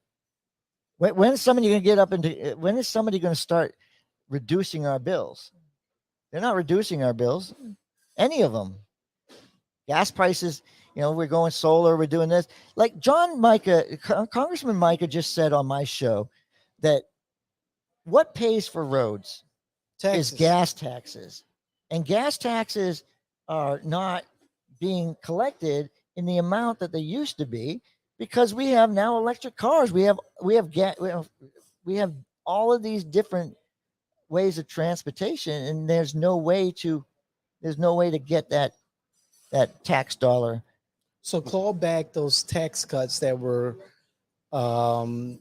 When is somebody going to get up into? When is somebody going to start reducing our bills? They're not reducing our bills, any of them. Gas prices, we're going solar, we're doing this. Like Congressman Micah just said on my show that what pays for roads Taxes. is gas taxes. And gas taxes are not being collected in the amount that they used to be because we have now electric cars. We have all of these different ways of transportation, and there's no way to get that tax dollar. So claw back those tax cuts that were um,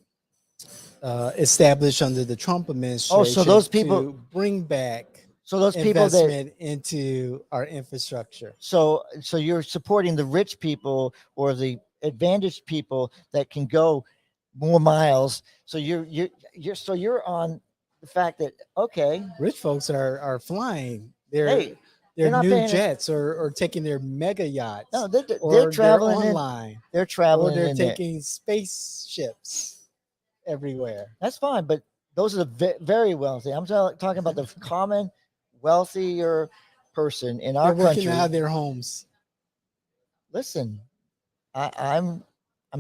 established under the Trump administration. Oh, so those people to bring back people that investment into our infrastructure. so you're supporting the rich people or the advantaged people that can go more miles. So you're on the fact that Rich folks are flying. Their Hey, they're not new paying jets or taking their mega yachts. no, they're or traveling they're in. online. They're Or traveling they're in there. taking spaceships everywhere. That's fine, but those are the very wealthy. I'm talking about the common wealthier person in our They're working country. out of their homes. Listen, I'm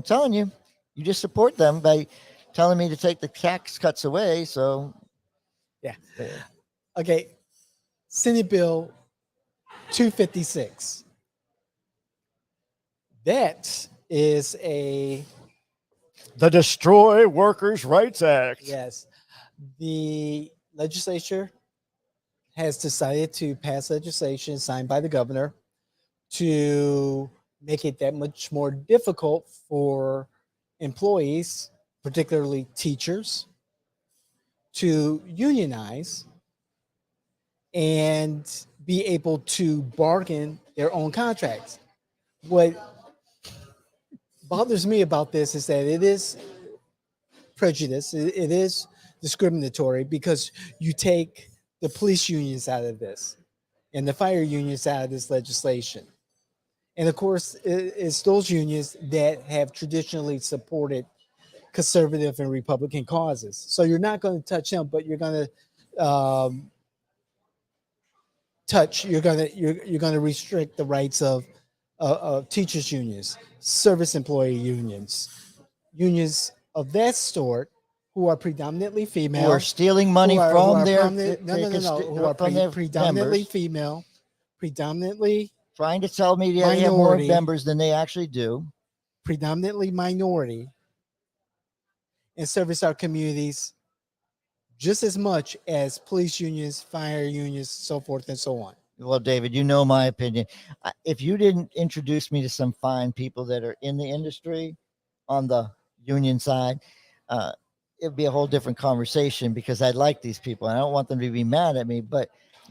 telling you, you just support them by telling me to take the tax cuts away. So Yeah. Okay. Senate Bill 256. That is the Destroy Workers' Rights Act. yes. The legislature has decided to pass legislation signed by the governor to make it that much more difficult for employees, particularly teachers, to unionize and be able to bargain their own contracts. What bothers me about this is that it is prejudice, it is discriminatory because you take the police unions out of this and the fire unions out of this legislation. And of course, it's those unions that have traditionally supported conservative and Republican causes. So you're not going to touch them, but you're going to you're going to restrict the rights of teachers unions, service employee unions, unions of that sort who are predominantly female, Who are stealing money from their predominantly members, female, predominantly trying to tell me they have more members than they actually do, predominantly minority, and service our communities just as much as police unions, fire unions, so forth and so on. Well, David, you know my opinion. If you didn't introduce me to some fine people that are in the industry on the union side, it'd be a whole different conversation because I like these people. I don't want them to be mad at me, but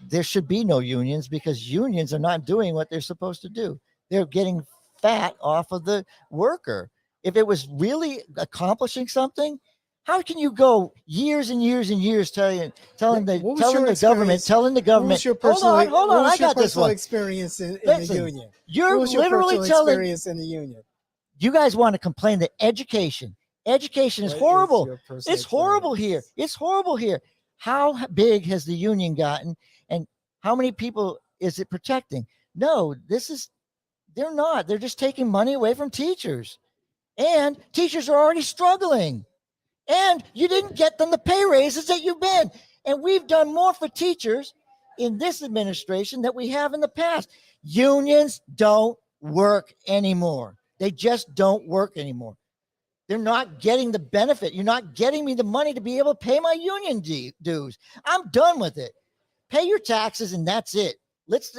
there should be no unions because unions are not doing what they're supposed to do. They're getting fat off of the worker. If it was really accomplishing something, how can you go years and years and years telling the government? Hold on, I got this one. Experience in the union. You're literally telling experience in the union. You guys want to complain that education is horrible. It's horrible here. It's horrible here. How big has the union gotten, and how many people is it protecting? No, they're not. They're just taking money away from teachers, and teachers are already struggling. And you didn't get them the pay raises that you've been. And we've done more for teachers in this administration than we have in the past. Unions don't work anymore. They just don't work anymore. They're not getting the benefit. You're not getting me the money to be able to pay my union dues. I'm done with it. Pay your taxes and that's it. It's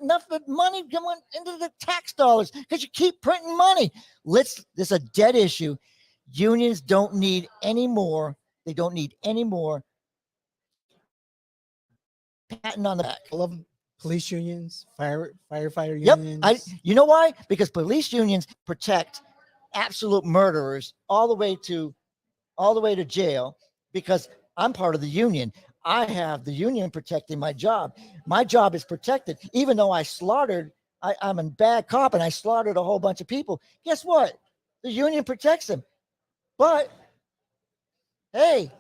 enough money going into the tax dollars because you keep printing money. This is a dead issue. Unions don't need any more. They don't need any more patting on the back. police unions, firefighter Yep. unions. You know why? Because police unions protect absolute murderers all the way to jail, because I'm part of the union. I have the union protecting my job. My job is protected, even though I'm a bad cop and I slaughtered a whole bunch of people. Guess what? The union protects them. But hey,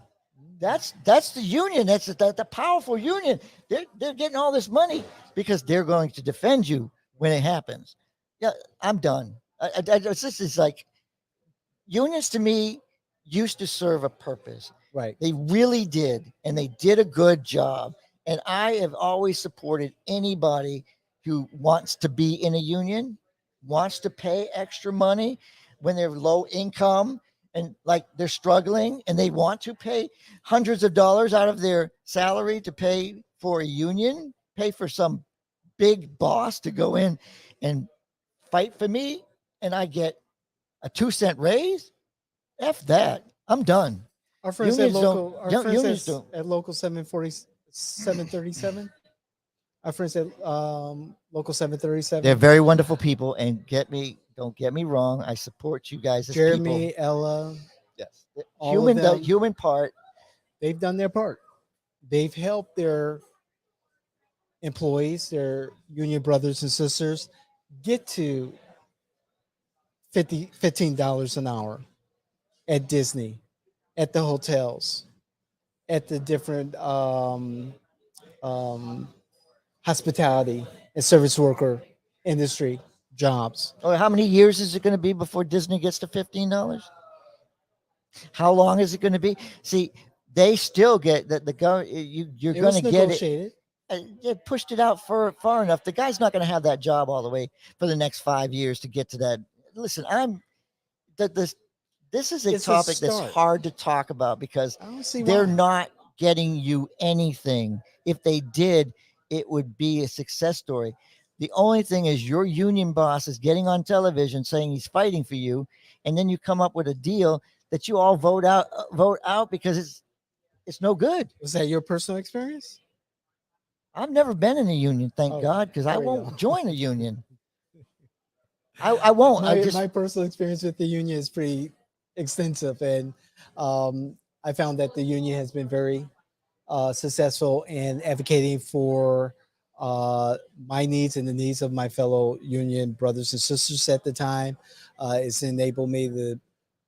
that's the union. That's the powerful union. They're getting all this money because they're going to defend you when it happens. Yeah, I'm done. This is like, unions to me used to serve a purpose. Right. They really did, and they did a good job. And I have always supported anybody who wants to be in a union, wants to pay extra money when they're low income and like they're struggling and they want to pay hundreds of dollars out of their salary to pay for a union, pay for some big boss to go in and fight for me, and I get a 2-cent raise. F that. I'm done. Our friends Unions at don't- local, our young- friends unions don't. at local 740, 737. Our friends at local 737. They're very wonderful people, and don't get me wrong. I support you guys as Jeremy, people. Ella, Yes. all of The them. human part. They've done their part. They've helped their employees, their union brothers and sisters, get to $15 an hour at Disney, at the hotels, at the different um, hospitality and service worker industry jobs. Oh, how many years is it going to be before Disney gets to $15? How long is it going to be? See, they still get that. You're It going was to get it. negotiated. They pushed it out far enough. The guy's not going to have that job all the way for the next 5 years to get to that. Listen, this is a It's a topic that's start. hard to talk about because I don't see they're why. not getting you anything. If they did, it would be a success story. The only thing is your union boss is getting on television saying he's fighting for you, and then you come up with a deal that you all vote out because it's no good. Was that your personal experience? I've never been in a union, thank Oh, God, because I there we won't go. join a union. I won't. My personal experience with the union is pretty extensive, and I found that the union has been very successful in advocating for my needs and the needs of my fellow union brothers and sisters at the time. It's enabled me to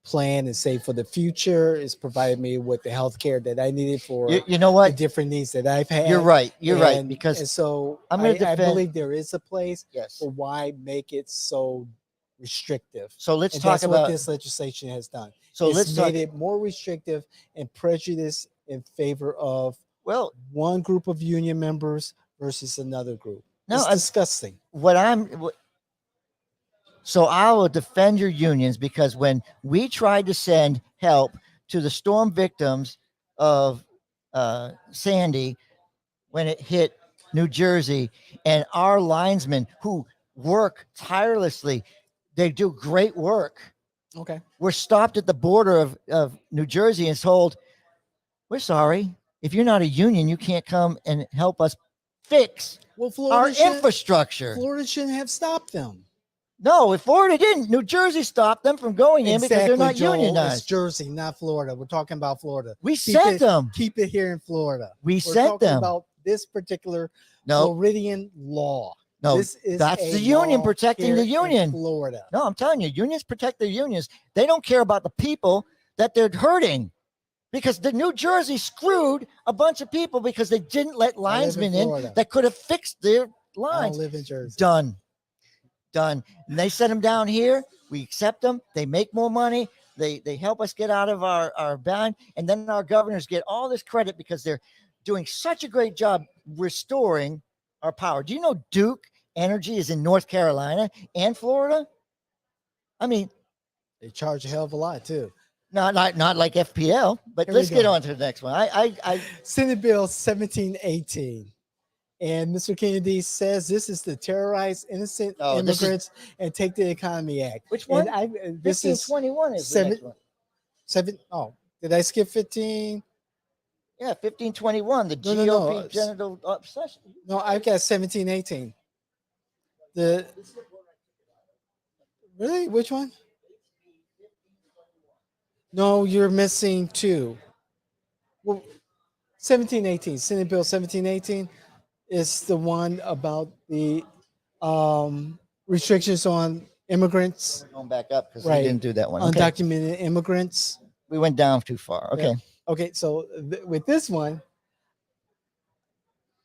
plan and save for the future. It's provided me with the health care that I needed for you know the what? different needs that I've had. You're right. You're right. And Because so I'm gonna I defend- believe there is a place, yes. but why make it so restrictive? So let's And talk that's about what this legislation has done. So It's let's made talk. it more restrictive and prejudice in favor of Well, one group of union members versus another group. No, It's disgusting. So I will defend your unions because when we tried to send help to the storm victims of Sandy when it hit New Jersey, and our linesmen who work tirelessly, they do great work. Okay. We're stopped at the border of New Jersey and told, we're sorry. If you're not a union, you can't come and help us fix Well, our infrastructure. Florida shouldn't have stopped them. No, if Florida didn't, New Jersey stopped them from going in because they're not Joel. It's unionized. Jersey, not Florida. We're talking about Florida. We sent them. Keep it here in Florida. We We're sent talking them. about this particular No, Floridian law. no, This is that's a the union law protecting here the in union. Florida. No, I'm telling you, unions protect their unions. They don't care about the people that they're hurting. Because the New Jersey screwed a bunch of people because they didn't let linesmen in that could have fixed their I don't lines. live in Jersey. Done. And they send them down here. We accept them. They make more money. They help us get out of our bind. And then our governors get all this credit because they're doing such a great job restoring our power. Do you know Duke Energy is in North Carolina and Florida? I mean, They charge a hell of a lot too. not like FPL, but Here we let's get go. on to the next one. I Senate Bill 1718. And Mr. Kennedy says this is to terrorize innocent Oh, this is- immigrants and take the economy act. which one? And this is 1521 is the seven- next one. 7. Oh, did I skip 15? Yeah, 1521, the No, no, no. GOP genital obsession. No, I've got 1718. The really which one? No, you're missing two. Well, 1718, Senate Bill 1718 is the one about the restrictions on immigrants, We're going back up because we right? didn't do that one. Okay, Undocumented immigrants. we went down too far. Yeah. Okay, Okay, so with this one,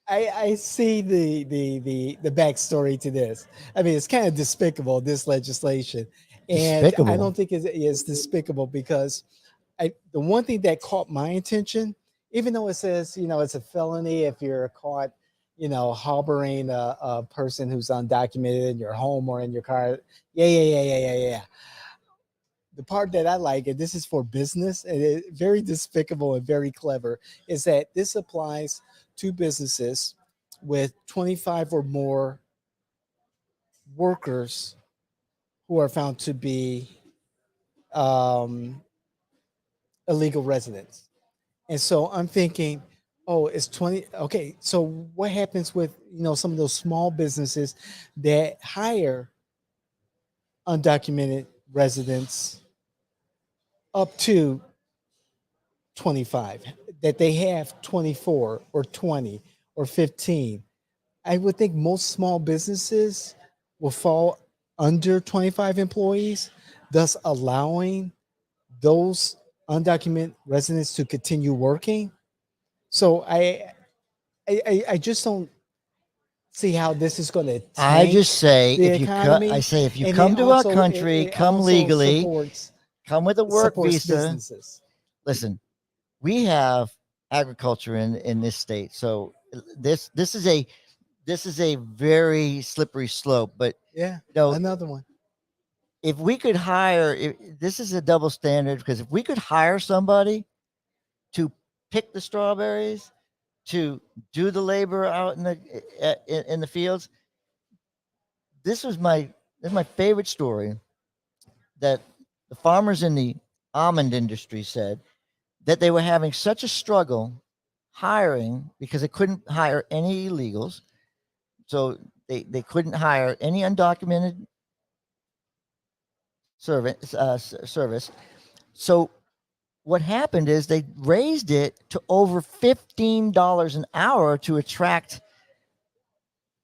I see the backstory to this. I mean, it's kind of despicable, this legislation, and I despicable. don't think it's despicable because the one thing that caught my attention, even though it says it's a felony if you're caught harboring a person who's undocumented in your home or in your car. Yeah. The part that I like, and this is for business, and it's very despicable and very clever, is that this applies to businesses with 25 or more workers who are found to be um, illegal residents. And so I'm thinking, oh, it's 20. Okay, so what happens with some of those small businesses that hire undocumented residents up to 25, that they have 24 or 20 or 15? I would think most small businesses will fall under 25 employees, thus allowing those undocumented residents to continue working. So I just don't see how this is going to I tank just say the if you economy. I say if you And come it to our also country, it come also legally, supports come with a work visa. businesses. Listen, we have agriculture in this state, so this is a very slippery slope. But Yeah, no, another one. if we could hire, this is a double standard because if we could hire somebody to pick the strawberries, to do the labor out in the fields, this was my favorite story that the farmers in the almond industry said that they were having such a struggle hiring because they couldn't hire any illegals. So they couldn't hire any undocumented service. So what happened is they raised it to over $15 an hour to attract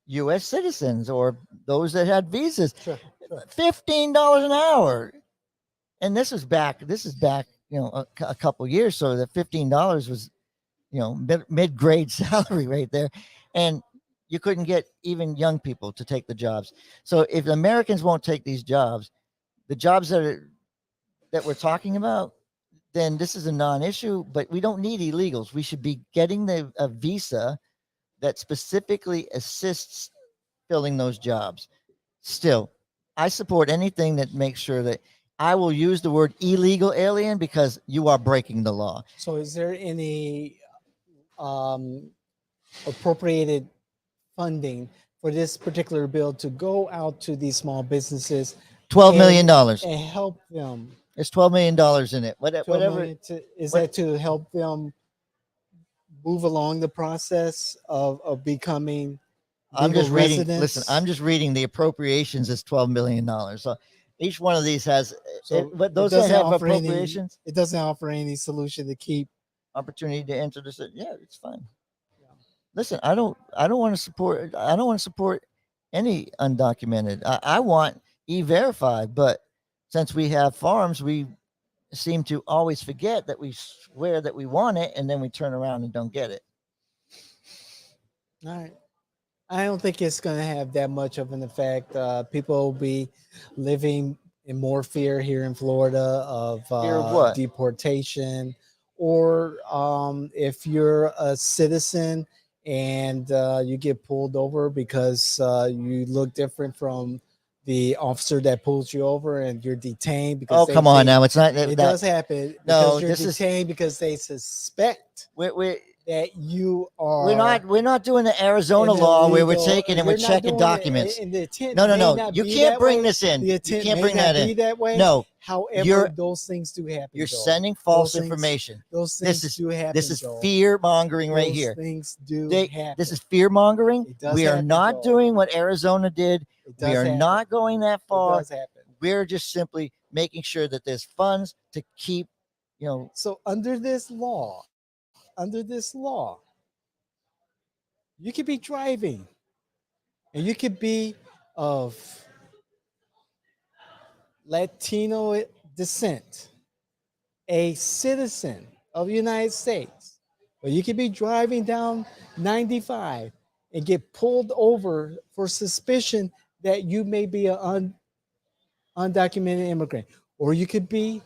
U.S. citizens or those that had visas. Sure. $15 an hour, and this is back, a couple years, so the $15 was mid-grade salary right there, and you couldn't get even young people to take the jobs. So if the Americans won't take these jobs, the jobs that we're talking about, then this is a non-issue. But we don't need illegals. We should be getting a visa that specifically assists filling those jobs. Still, I support anything that makes sure that I will use the word illegal alien because you are breaking the law. So is there any appropriated funding for this particular bill to go out to these small businesses $12 million. and help them? There's $12 million in it. 12 Whatever. million is that to help them move along the process of becoming I'm legal just reading. residents? Listen, I'm just reading the appropriations is $12 million. So each one of these has. So but it those that doesn't have offer appropriations, it doesn't offer any solution to keep. opportunity to enter this. Yeah, it's fine. Yeah. Listen, I don't want to support. I don't want to support any undocumented. I want e-verify, but since we have farms, we seem to always forget that we swear that we want it, and then we turn around and don't get it. All right. I don't think it's going to have that much of an effect. People will be living in more fear here in Florida of Fear of what? deportation, or if you're a citizen and you get pulled over because you look different from the officer that pulls you over, and you're detained because Oh, come on now! It's not. it does happen No, because you're this is. detained because they suspect We that you are. We're not doing the Arizona an law where we're illegal- taking and we're you're not checking doing it, documents. and the intent No, may no. not You be can't that bring way. this in. The You intent can't may bring not that be in. that way. No, However, those things do happen. you're Joel. sending false Those things- information. Those This things is do happen. this is Joel. fear mongering right Those here. things do happen. This is fear mongering. It does We are happen, not Joel. doing what Arizona did. It We does are happen. not going that It far. does happen. We're just simply making sure that there's funds to keep, So under this law, you could be driving, and you could be of Latino descent, a citizen of the United States, but you could be driving down 95 and get pulled over for suspicion that you may be an undocumented immigrant, or you could be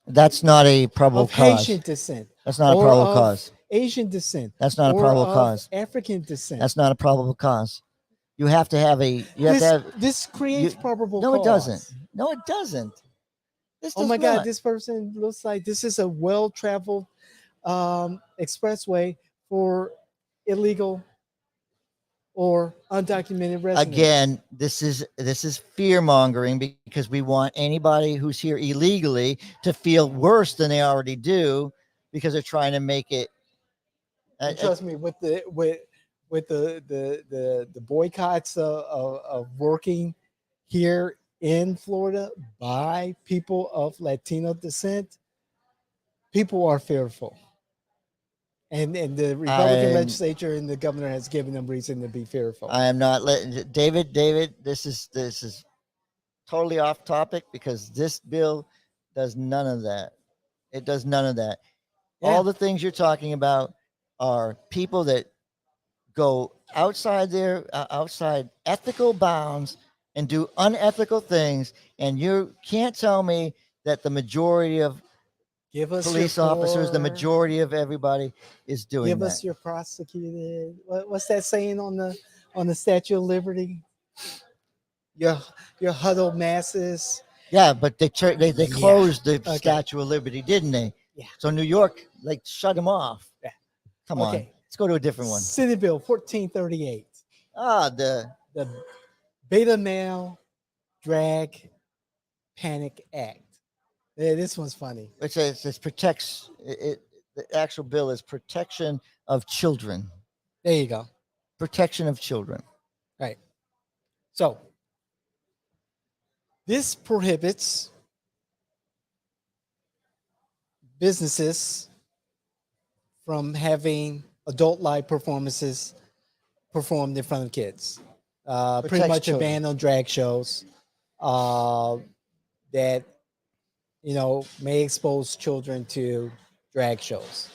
that's not a probable of cause. Haitian descent, That's not a or probable of cause. Asian descent, That's not a or probable of cause. African descent. That's not a probable cause. You have to have a. You have to have. This creates probable No, cause. it doesn't. No, it doesn't. This Oh does my not. God, this person looks like this is a well-traveled expressway for illegal or undocumented residents. Again, this is fear mongering because we want anybody who's here illegally to feel worse than they already do because they're trying to make it. And trust me, with the boycotts of working here in Florida by people of Latino descent, people are fearful. And the Republican legislature and the governor has given them reason to be fearful. I am not letting David. This is totally off topic because this bill does none of that. It does none of that. Yeah. All the things you're talking about are people that go outside outside ethical bounds and do unethical things, and you can't tell me that the majority of police officers, the majority of everybody is doing that. Give us your prosecuted. What's that saying on the Statue of Liberty? Your huddled masses. Yeah, but they closed the Statue of Liberty, didn't they? Yeah. So New York shut them off. Yeah. Come on, let's go to a different one. Senate Bill 1438. The Beta Male Drag Panic Act. Yeah, this one's funny. It says it protects it. The actual bill is protection of children. There you go. Protection of children. Right. So this prohibits businesses from having adult live performances performed in front of kids. Pretty much a ban on drag shows that may expose children to drag shows.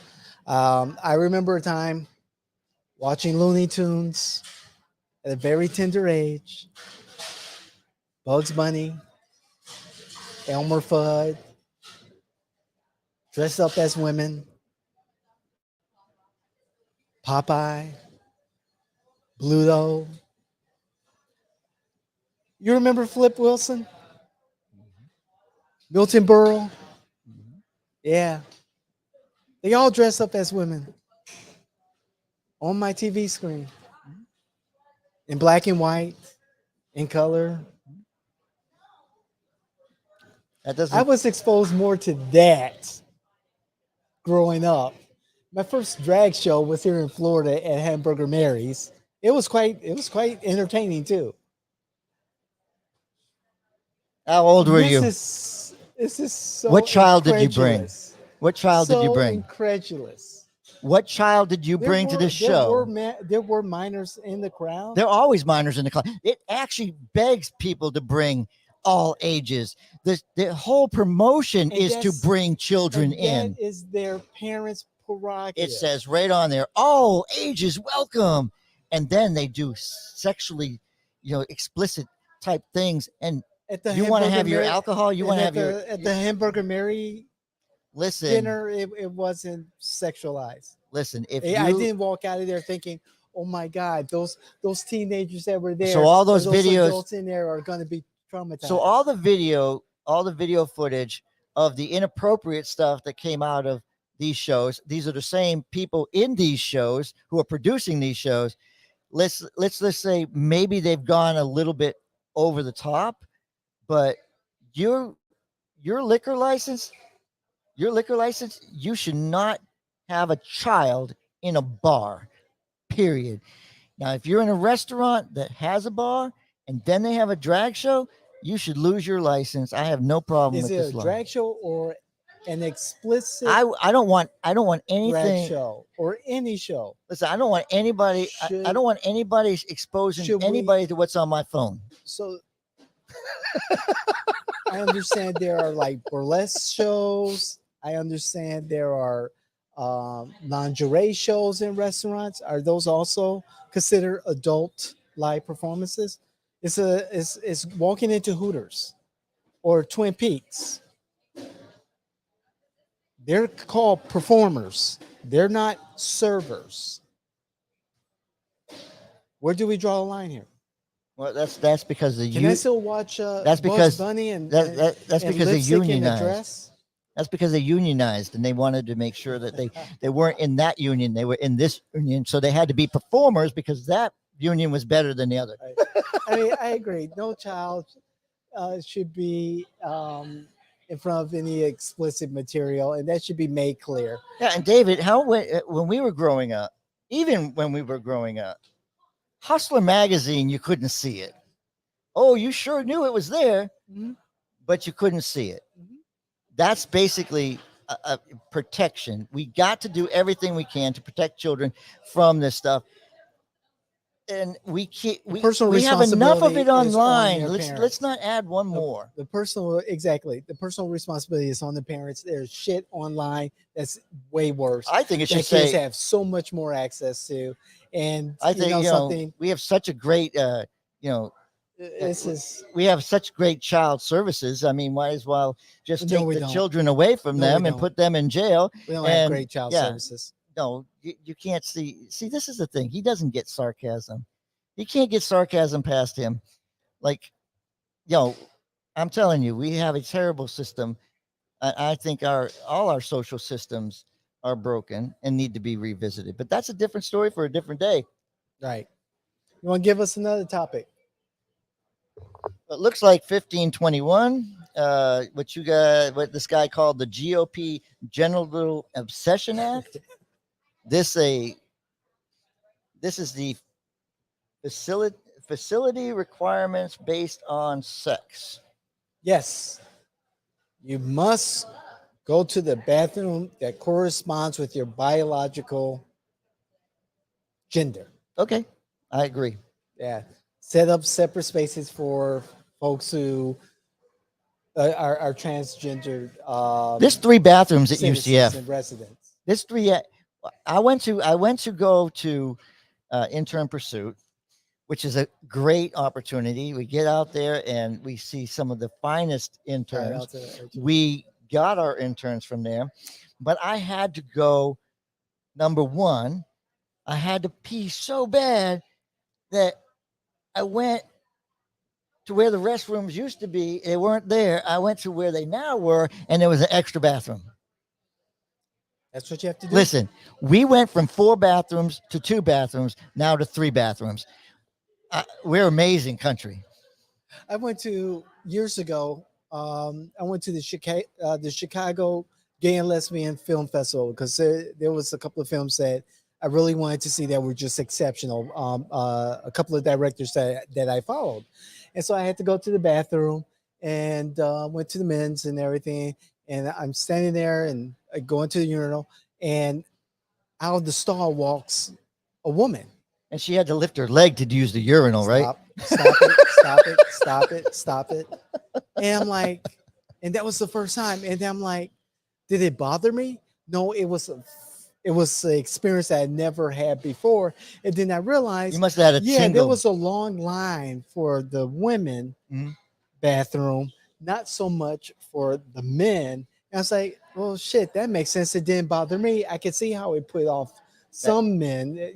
I remember a time watching Looney Tunes at a very tender age. Bugs Bunny, Elmer Fudd, dressed up as women, Popeye, Bluto. You remember Flip Wilson? Milton Berle? Yeah. They all dress up as women on my TV screen in black and white, in color. I was exposed more to that growing up. My first drag show was here in Florida at Hamburger Mary's. It was quite entertaining too. How old were you? This is so What child did you bring? What child did you bring? Incredulous. What child did you bring to this show? There were minors in the crowd. There are always minors in the crowd. It actually begs people to bring all ages. The whole promotion is to bring children in. That is their parents' prerogative. It says right on there, all ages welcome. And then they do sexually, explicit type things. And you want to have your alcohol? You want to have your at the Hamburger Mary dinner? It wasn't sexualized. Listen, I didn't walk out of there thinking, "Oh my God, those teenagers that were there." So all those videos adults in there are going to be traumatized. So all the video footage of the inappropriate stuff that came out of these shows. These are the same people in these shows who are producing these shows. Let's just say maybe they've gone a little bit over the top, but your your liquor license, you should not have a child in a bar. Period. Now, if you're in a restaurant that has a bar and then they have a drag show, you should lose your license. I have no problem Is with it this a law. drag show or an explicit I don't want drag anything. show or any show? Listen, I don't want anybody. I Should don't want anybody exposing should we? anybody to what's on my phone. So I understand there are like burlesque shows. I understand there are lingerie shows in restaurants. Are those also considered adult live performances? It's walking into Hooters or Twin Peaks. They're called performers. They're not servers. Where do we draw the line here? Well, that's because the Can I still watch that's Bugs because Bunny and that's and because they lipstick in a unionized. dress? That's because they unionized and they wanted to make sure that they weren't in that union. They were in this union, so they had to be performers because that union was better than the other. I mean, I agree. No child should be in front of any explicit material, and that should be made clear. Yeah, and David, how when we were growing up, even when we were growing up, Hustler magazine, you couldn't see it. Oh, you sure knew it was there, Mhm. but you couldn't see it. Mhm. That's basically a protection. We got to do everything we can to protect children from this stuff. And we can't, Personal we have enough of responsibility it is on online. their Let's parents. not add one more. The personal responsibility is on the parents. There's shit online that's way worse I think it should that kids say. have so much more access to. And I think something. we have such a great This is we have such great child services. I mean, might as well just No, take we the don't. children away from No, we them and don't. put them in jail. we don't have And, great child yeah. services. No, you can't see. See, this is the thing. He doesn't get sarcasm. You can't get sarcasm past him. Like, I'm telling you, we have a terrible system. I think all our social systems are broken and need to be revisited. But that's a different story for a different day. Right. You want to give us another topic? It looks like 1521. What this guy called the GOP General Obsession Act. This is the facility requirements based on sex. Yes. You must go to the bathroom that corresponds with your biological gender. Okay, I agree. Yeah. Set up separate spaces for folks who are transgendered There's 3 bathrooms at citizens UCF. and residents. There's 3. I went to go to Intern Pursuit, which is a great opportunity. We get out there and we see some of the finest interns. We got our interns from there, but I had to go. Number one, I had to pee so bad that I went to where the restrooms used to be. They weren't there. I went to where they now were, and there was an extra bathroom. That's what you have to do. Listen, we went from 4 bathrooms to 2 bathrooms, now to 3 bathrooms. We're amazing country. I went to years ago. I went to the Chicago Gay and Lesbian Film Festival because there was a couple of films that I really wanted to see that were just exceptional. A couple of directors that I followed, and so I had to go to the bathroom and went to the men's and everything. And I'm standing there and I go into the urinal, and out of the stall walks a woman. And she had to lift her leg to use the urinal, right? Stop it, stop it, stop it, stop it. And I'm like, and that was the first time. And I'm like, did it bother me? No, it was an experience that I never had before. And then I realized, You must have had a yeah, tingle. there was a long line for the women bathroom, not so much for the men. And I was like, well, shit, that makes sense. It didn't bother me. I could see how it put off some men,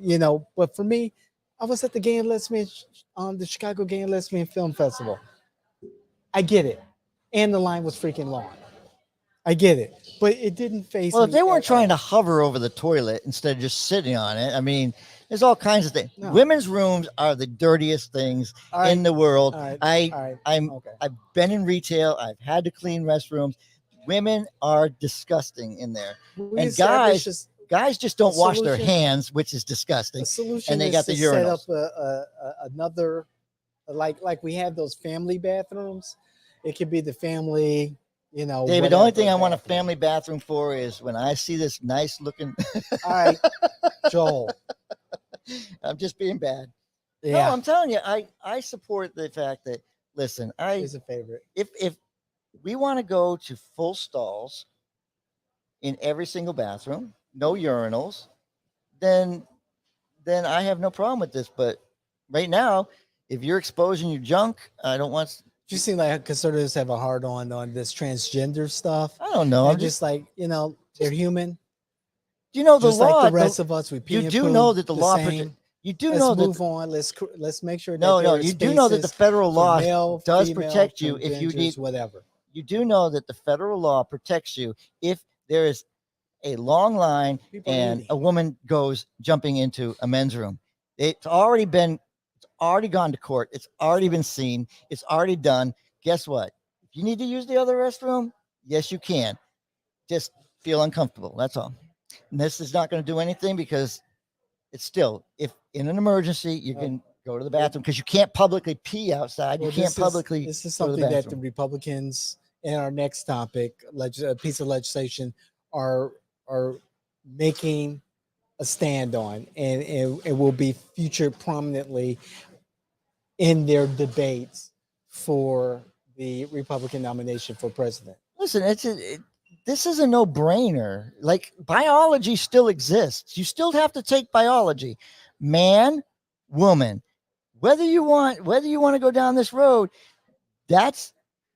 but for me, I was at the Gay and Lesbian the Chicago Gay and Lesbian Film Festival. I get it. And the line was freaking long. I get it, but it didn't phase Well, if me they weren't at trying to all. hover over the toilet instead of just sitting on it, I mean, there's all kinds of things. No. Women's rooms are the dirtiest things All in right, the world. all right, I all right. I'm Okay. I've been in retail. I've had to clean restrooms. Women are disgusting in there, We and established guys just a don't wash their solution. hands, which is A disgusting. And solution they is got the to set up urinals. another, like we have those family bathrooms. It could be the family, David, the only whatever thing I want a bathroom. family bathroom for is when I see this nice looking. All right, Joel. I'm just being bad. No, Yeah, I'm telling you, I support the fact that listen, is a favorite. if we want to go to full stalls in every single bathroom, no urinals, then I have no problem with this. But right now, if you're exposing your junk, I don't want. You seem like conservatives have a hard on this transgender stuff. I don't know. They're I'm just like, they're human, you know the just like the law. rest of us. We pee You and do poo know that the the law. same. You do Let's know that. move on. Let's make sure that No, there no. are You do know that the spaces federal for law male, does female, protect you if you need. transgenders, whatever. You do know that the federal law protects you if there is a long line People are and eating. a woman goes jumping into a men's room. It's already gone to court. It's already been seen. It's already done. Guess what? If you need to use the other restroom, yes, you can. Just feel uncomfortable. That's all. And this is not going to do anything because it's still, if in an emergency, you can go to the bathroom because you can't publicly pee outside. Well, You can't publicly this is go to the something that the bathroom. Republicans in our next topic, a piece of legislation, are making a stand on, and it will be featured prominently in their debates for the Republican nomination for president. Listen, this is a no-brainer. Like biology still exists. You still have to take biology. Man, woman. Whether you want to go down this road, that's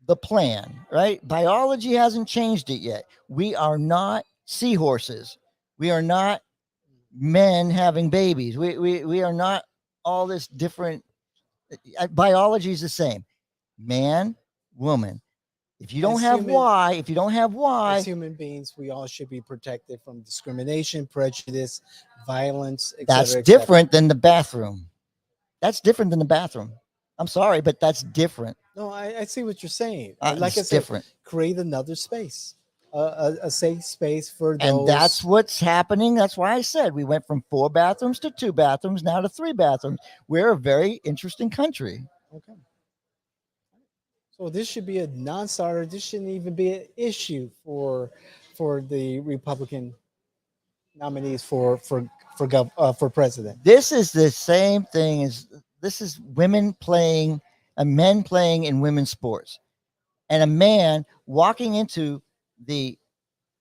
the plan, right? Biology hasn't changed it yet. We are not seahorses. We are not men having babies. We are not all this different. Biology is the same. Man, woman. If you don't As have human, why, if you don't have as why, human beings, we all should be protected from discrimination, prejudice, violence, that's etc., etc. different than the bathroom. That's different than the bathroom. I'm sorry, but that's different. No, I see what you're saying. Like It's I said, different. create another space, a safe space for And that's those. what's happening. That's why I said we went from 4 bathrooms to 2 bathrooms, now to 3 bathrooms. We're a very interesting country. Okay. So this should be a non-starter. This shouldn't even be an issue for the Republican nominees for president. This is the same thing as this is women playing and men playing in women's sports. And a man walking into the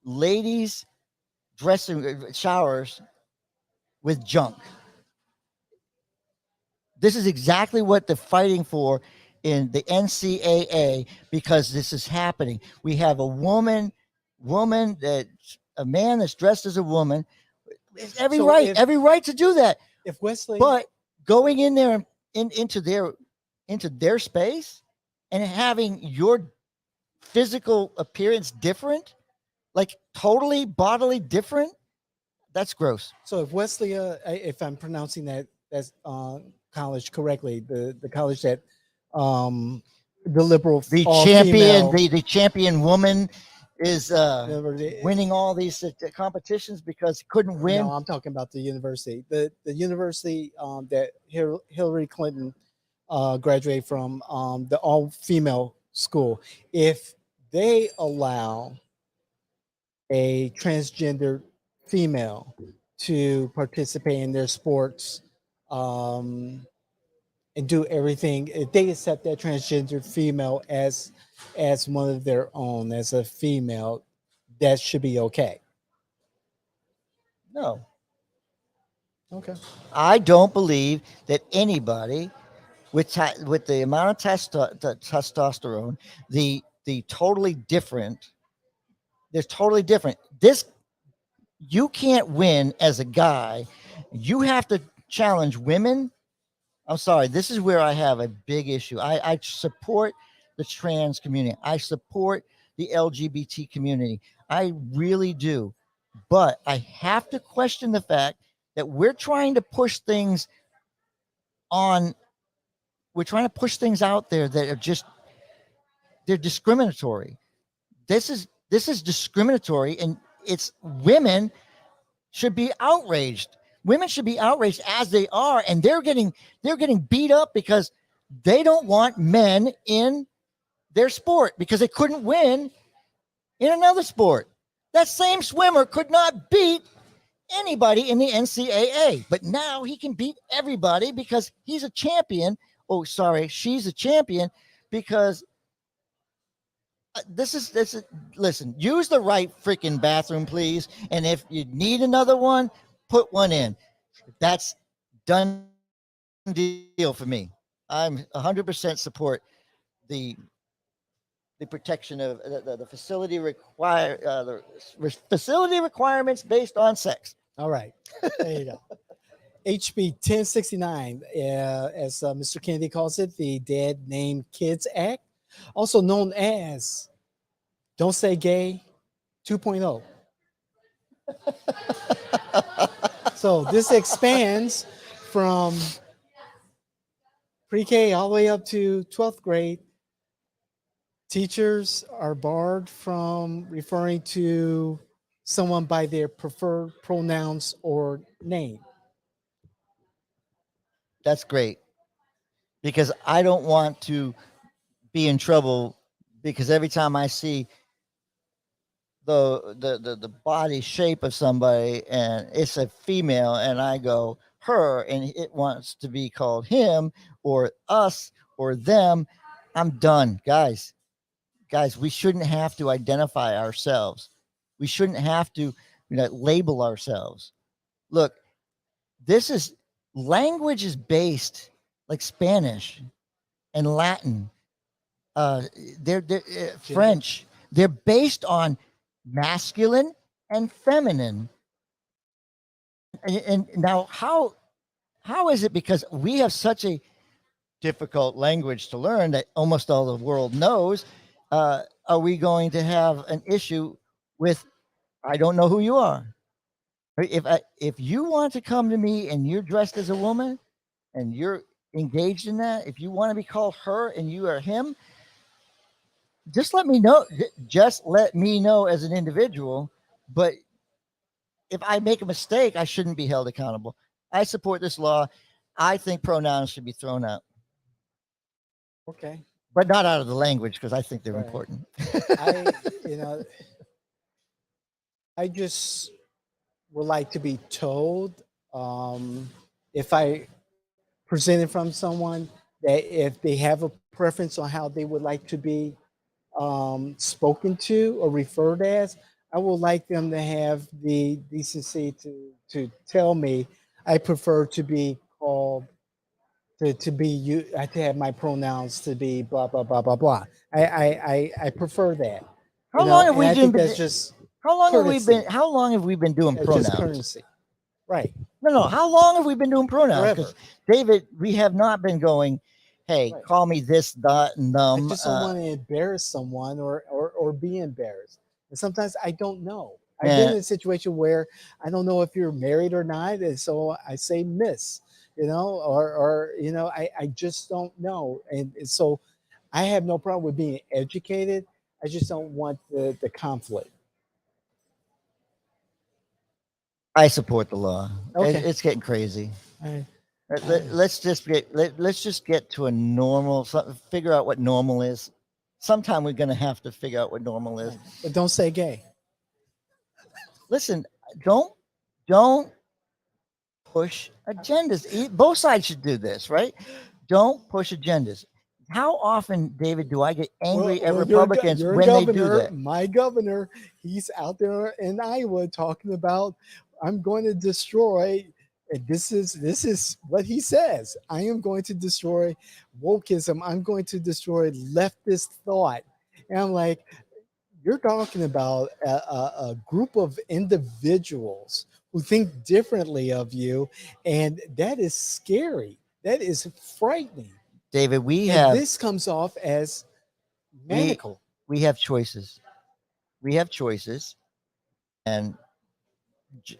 ladies' dressing showers with junk. This is exactly what they're fighting for in the NCAA because this is happening. We have a woman that a man that's dressed as a woman. Every So right, every right to do that. if Wesley, But going in there into their space and having your physical appearance different, like totally bodily different, that's gross. so if Wesley, if I'm pronouncing that's college correctly, the college that um, the liberal The all champion, female the champion woman is university. winning all these competitions because he couldn't win. No, I'm talking about the university. The university that Hillary Clinton graduated from, the all female school. If they allow a transgender female to participate in their sports, um, and do everything, if they accept that transgender female as one of their own, as a female, that should be okay. No, Okay. I don't believe that anybody with the amount of testosterone, the totally different, they're totally different. This you can't win as a guy. You have to challenge women. I'm sorry. This is where I have a big issue. I support the trans community. I support the LGBT community. I really do. But I have to question the fact that on we're trying to push things out there that are just they're discriminatory. This is discriminatory, and it's women should be outraged. Women should be outraged as they are, and they're getting beat up because they don't want men in their sport because they couldn't win in another sport. That same swimmer could not beat anybody in the NCAA, but now he can beat everybody because he's a champion. Oh, sorry, she's a champion because this is listen, use the right freaking bathroom, please. And if you need another one, put one in. That's done deal for me. I'm 100% support the the protection of the facility requirements based on sex. All right. There you go. HB 1069, as Mr. Kennedy calls it, the Dead Named Kids Act, also known as Don't Say Gay 2.0. So this expands from pre-K all the way up to 12th grade. Teachers are barred from referring to someone by their preferred pronouns or name. That's great because I don't want to be in trouble because every time I see the body shape of somebody and it's a female and I go her and it wants to be called him or us or them, I'm done, guys. Guys, we shouldn't have to identify ourselves. We shouldn't have to, label ourselves. Look, this is language is based like Spanish and Latin, uh, they're French. They're based on masculine and feminine. And now, how is it because we have such a difficult language to learn that almost all the world knows? Are we going to have an issue with? I don't know who you are. If you want to come to me and you're dressed as a woman and you're engaged in that, if you want to be called her and you are him, just let me know. Just let me know as an individual. But if I make a mistake, I shouldn't be held accountable. I support this law. I think pronouns should be thrown out, Okay. but not out of the language because I think they're Right. important. I, you know, I just would like to be told if I present it from someone that if they have a preference on how they would like to be spoken to or referred as, I would like them to have the decency to tell me I prefer to be called to be you. I to have my pronouns to be blah blah blah blah blah. I prefer that, How long have and we I think been? that's just How long have we courtesy. been? How long have we been doing Just pronouns? courtesy, right? No. How long have we been doing pronouns? Forever. Because David, we have not been going. Hey, Right. call me this, that, and I them. just don't want to embarrass someone or be embarrassed. And sometimes I don't know. I've been Yeah. in a situation where I don't know if you're married or not, and so I say Miss, or I just don't know, and so I have no problem with being educated. I just don't want the conflict. I support the law. Okay, It's getting crazy. I, Let's just get to a normal. Figure out what normal is. Sometime we're gonna have to figure out what normal is. but don't say gay. Listen, don't push agendas. Both sides should do this, right? Don't push agendas. How often, David, do I get angry at Republicans your when they do governor, that? my governor, he's out there in Iowa talking about I'm going to destroy. And this is what he says. I am going to destroy wokeism. I'm going to destroy leftist thought. And I'm like, you're talking about a group of individuals who think differently of you, and that is scary. That is frightening. David, And this comes off as we maniacal. we have choices. we have choices, and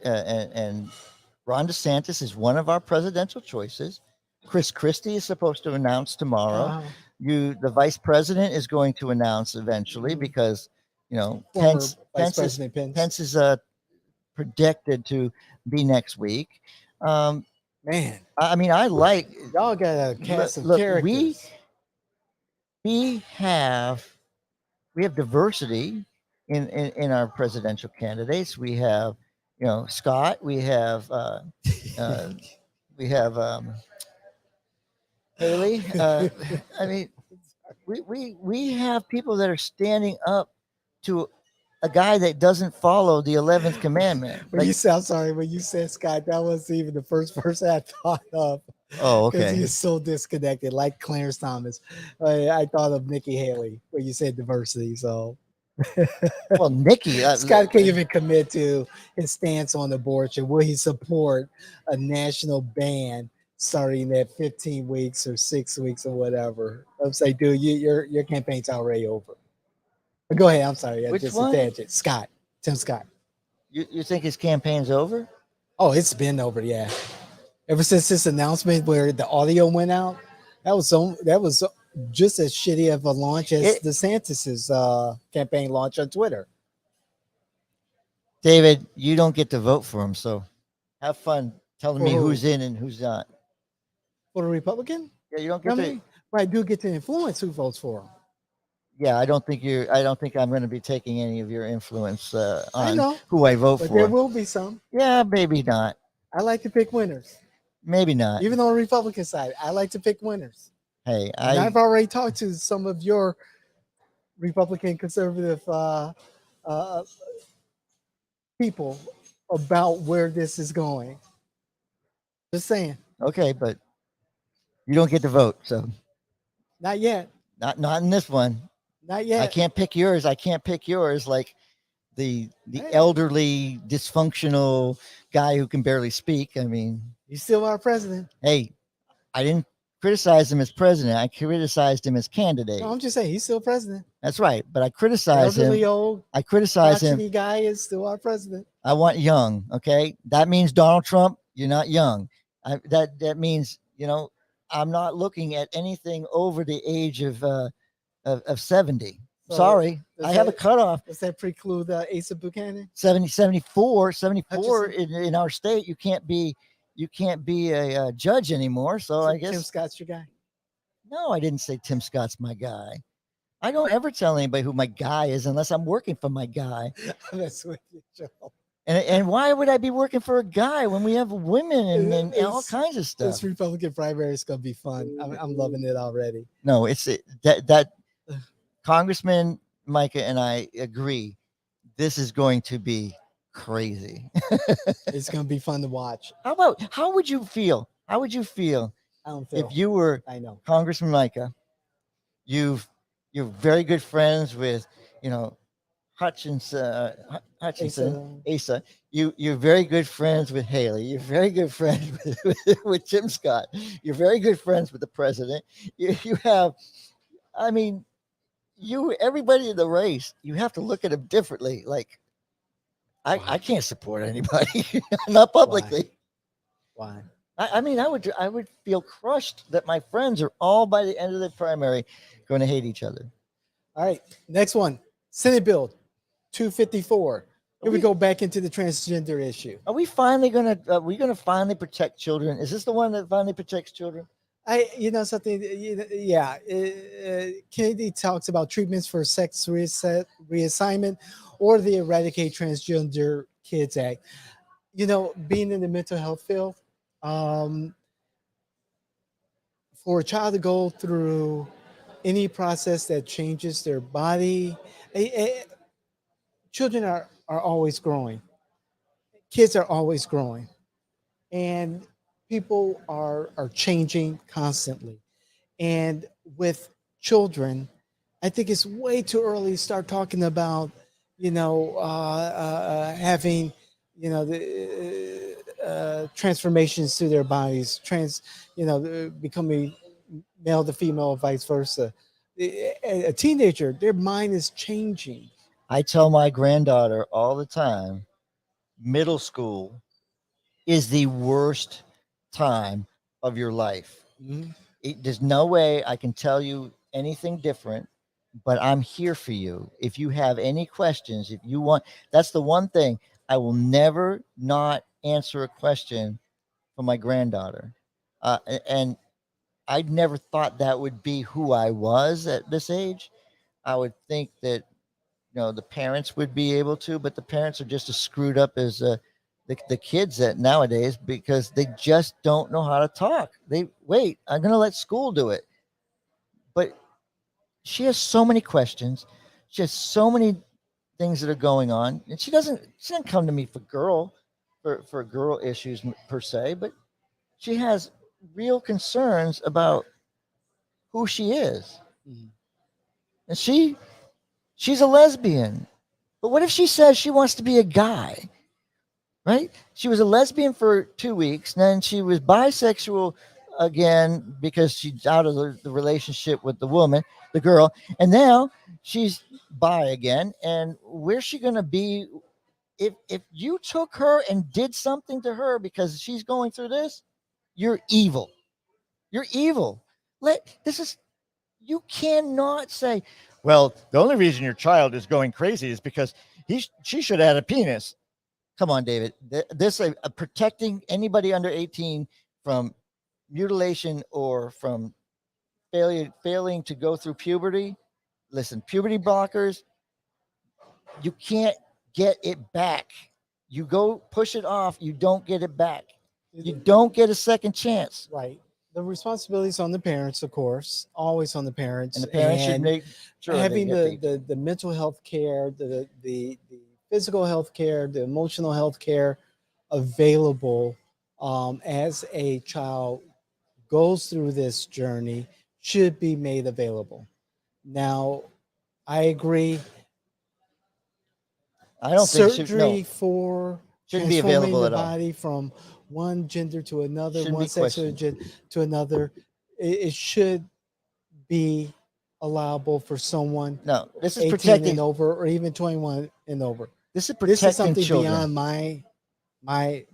and Ron DeSantis is one of our presidential choices. Chris Christie is supposed to announce tomorrow. Uh, The vice president is going to announce eventually, Mhm. because Former Vice President Pence. Pence is projected to be next week. Um, Man, I mean, I like y'all got a cast of look. characters. We have diversity in our presidential candidates. We have, Scott. Uh, we have Haley. I mean, we have people that are standing up to a guy that doesn't follow the 11th commandment. When you said, I'm sorry, when you said Scott, that wasn't even the first person I thought of. Oh, Because okay. he is so disconnected, like Clarence Thomas. I thought of Nikki Haley when you said diversity. So Well, Nikki, Scott can't even commit to his stance on abortion. Will he support a national ban starting at 15 weeks or 6 weeks or whatever? I'm saying, dude, your campaign's already over. But go ahead. I'm sorry. Which Just one? a tangent. Scott, Tim Scott. You think his campaign's over? Oh, it's been over. Yeah. Ever since this announcement where the audio went out, that was just as shitty of a launch as DeSantis's campaign launch on Twitter. David, you don't get to vote for him, so have fun telling For me who? who's in and who's not. For the Republican? Yeah, you don't get to. But I do get to influence who votes for him. Yeah, I don't think I'm going to be taking any of your influence on know, who I vote but for. there will be some. Yeah, maybe not. I like to pick winners. Maybe not. Even on the Republican side, I like to pick winners. Hey, and I've already talked to some of your Republican conservative people about where this is going. Just saying. Okay, but you don't get to vote, so Not yet. Not in this one. Not yet. I can't pick yours. I can't pick yours like the elderly, dysfunctional guy who can barely speak. I mean, he's still our president. Hey, I didn't criticize him as president. I criticized him as candidate. No, I'm just saying he's still president. That's right, but I criticize him. Old, I criticize him. Guy is still our president. I want young. Okay, that means Donald Trump. You're not young. That means I'm not looking at anything over the age of 70. So sorry, I have a cutoff. Does that preclude Asa Buchanan? 74 in our state. You can't be a judge anymore. So I guess Tim Scott's your guy. No, I didn't say Tim Scott's my guy. I don't ever tell anybody who my guy is unless I'm working for my guy. That's with you, Joe. And why would I be working for a guy when we have women and all kinds of stuff? This Republican primary is going to be fun. I'm loving it already. No, that Congressman Micah and I agree. This is going to be crazy. It's going to be fun to watch. How would you feel? How would you feel if you were Congressman Micah? You're very good friends with, Hutchinson, Asa. You're very good friends with Haley. You're very good friends with Tim Scott. You're very good friends with the president. You have, I mean, everybody in the race, you have to look at them differently. Like, I can't support anybody, not publicly. Why? I mean, I would feel crushed that my friends are all by the end of the primary going to hate each other. All right, next one, Senate Bill 254. Here we go back into the transgender issue. Are we finally gonna finally protect children? Is this the one that finally protects children? Something. Yeah, Kennedy talks about treatments for sex reassignment or the Eradicate Transgender Kids Act. Being in the mental health field, for a child to go through any process that changes their body, children are always growing. Kids are always growing, and people are changing constantly. And with children, I think it's way too early to start talking about, having, the transformations to their bodies, becoming male to female, vice versa. A teenager, their mind is changing I tell my granddaughter all the time, middle school is the worst time of your life. Mhm. There's no way I can tell you anything different, but I'm here for you. If you have any questions, if you want, that's the one thing I will never not answer a question from my granddaughter. And I never thought that would be who I was at this age. I would think that the parents would be able to, but the parents are just as screwed up as the kids that nowadays because they just don't know how to talk. They wait. I'm gonna let school do it, but she has so many questions. She has so many things that are going on, and she doesn't come to me for girl issues per se, but she has real concerns about who she is, Mhm. and she's a lesbian. But what if she says she wants to be a guy? Right? She was a lesbian for 2 weeks, and then she was bisexual again because she's out of the relationship with the woman, the girl, and now she's bi again. And where's she gonna be if you took her and did something to her because she's going through this? You're evil. You're evil. Let this is You cannot say, well, the only reason your child is going crazy is because she should have had a penis. Come on, David. This protecting anybody under 18 from mutilation or from failing to go through puberty. Listen, puberty blockers, you can't get it back. You go push it off, you don't get it back. You don't get a second chance. Right. The responsibility is on the parents, of course, always on the parents, And the parents should and make sure they having get the mental health care, the physical health care, the emotional health care available as a child goes through this journey should be made available. Now, I agree. I don't think Surgery for shouldn't be transforming available the at all. body from one gender to another, Shouldn't one be sex questioned. to another, it should be allowable for someone No, this is 18 and protecting. over or even 21 and over. This is This is protecting something children. beyond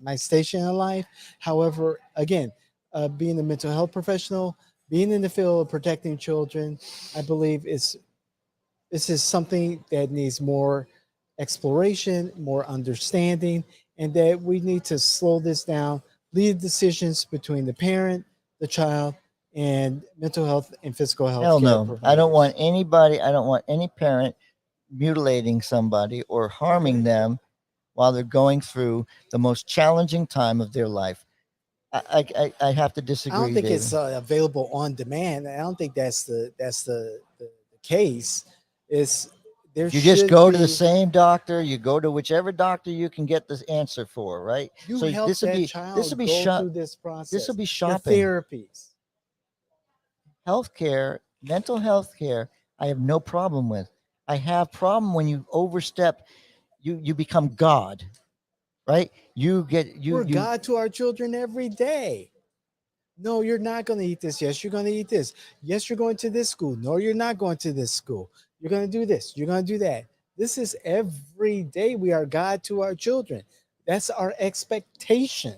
my station in life. However, again, being a mental health professional, being in the field of protecting children, I believe this is something that needs more exploration, more understanding, and that we need to slow this down, leave decisions between the parent, the child, and mental health and physical health Hell care no. I don't want providers. anybody, I don't want any parent mutilating somebody or harming them while they're going through the most challenging time of their life. I have to I don't disagree, think David. it's available on demand. I don't think that's the case. Is there You just should go to the be same doctor, you go to whichever doctor you can get this answer for, right? you So help that child go through this this will process. be The shopping. therapies. Healthcare, mental health care, I have no problem with. I have problem when you overstep, you become God, right? You get We're you God to our children every day. No, you're not going to eat this. Yes, you're going to eat this. Yes, you're going to this school. No, you're not going to this school. You're going to do this. You're going to do that. This is every day we are God to our children. That's our expectation.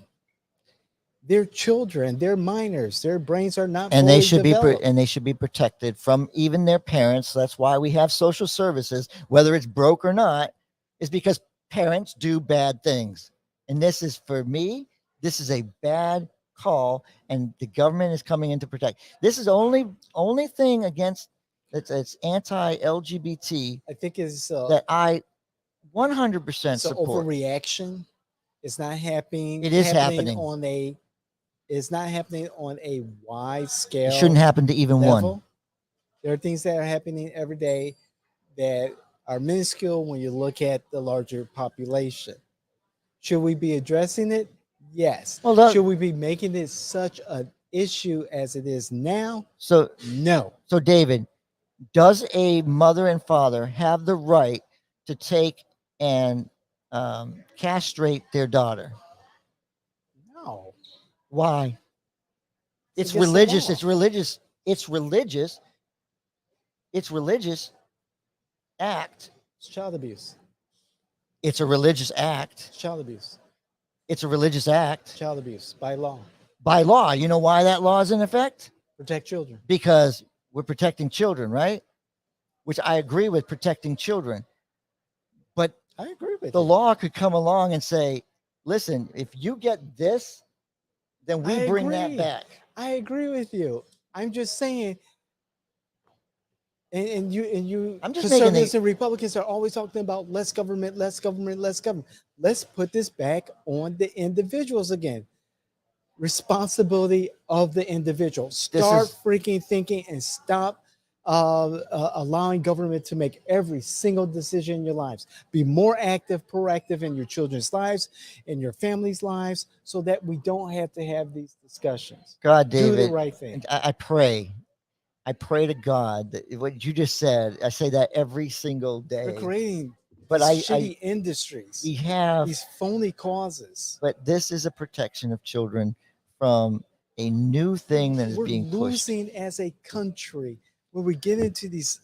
They're children, they're minors, their brains are not and they fully should developed. and they should be protected from even their parents. That's why we have social services, whether it's broke or not, is because parents do bad things. And this is for me, this is a bad call, and the government is coming in to protect. This is only thing against it's anti LGBT I think that I 100% it's an support. overreaction. It's not happening It is happening. it's not happening on a wide It shouldn't scale happen to even one. level. There are things that are happening every day that are minuscule when you look at the larger population. Should we be addressing it? Yes. Well, Should we be making it such an issue as it is now? so No. so David, does a mother and father have the right to take and castrate their daughter? No. Why? It's It's against the religious. law. It's religious. It's religious. It's religious act It's child abuse. It's a religious act. It's child abuse. It's a religious act Child abuse by law. by law. You know why that law is in effect? Protect children. Because we're protecting children, right? Which I agree with, protecting children. But I agree with the you. law could come along and say, listen, if you get this, then we I bring that agree. back. I agree with you. I'm just saying, and you I'm just making conservatives a, and Republicans are always talking about less government, less government, less government. Let's put this back on the individuals again. Responsibility of the individual. Start is- freaking thinking and stop allowing government to make every single decision in your lives. Be more active, proactive in your children's lives, in your family's lives, so that we don't have to have these discussions. God, Do the David, right thing. I pray. I pray to God that what you just said, I say that every single We're day. creating But these I shitty industries, we have, these phony causes. but this is a protection of children from a new thing that is We're being pushed. losing as a country when we get into these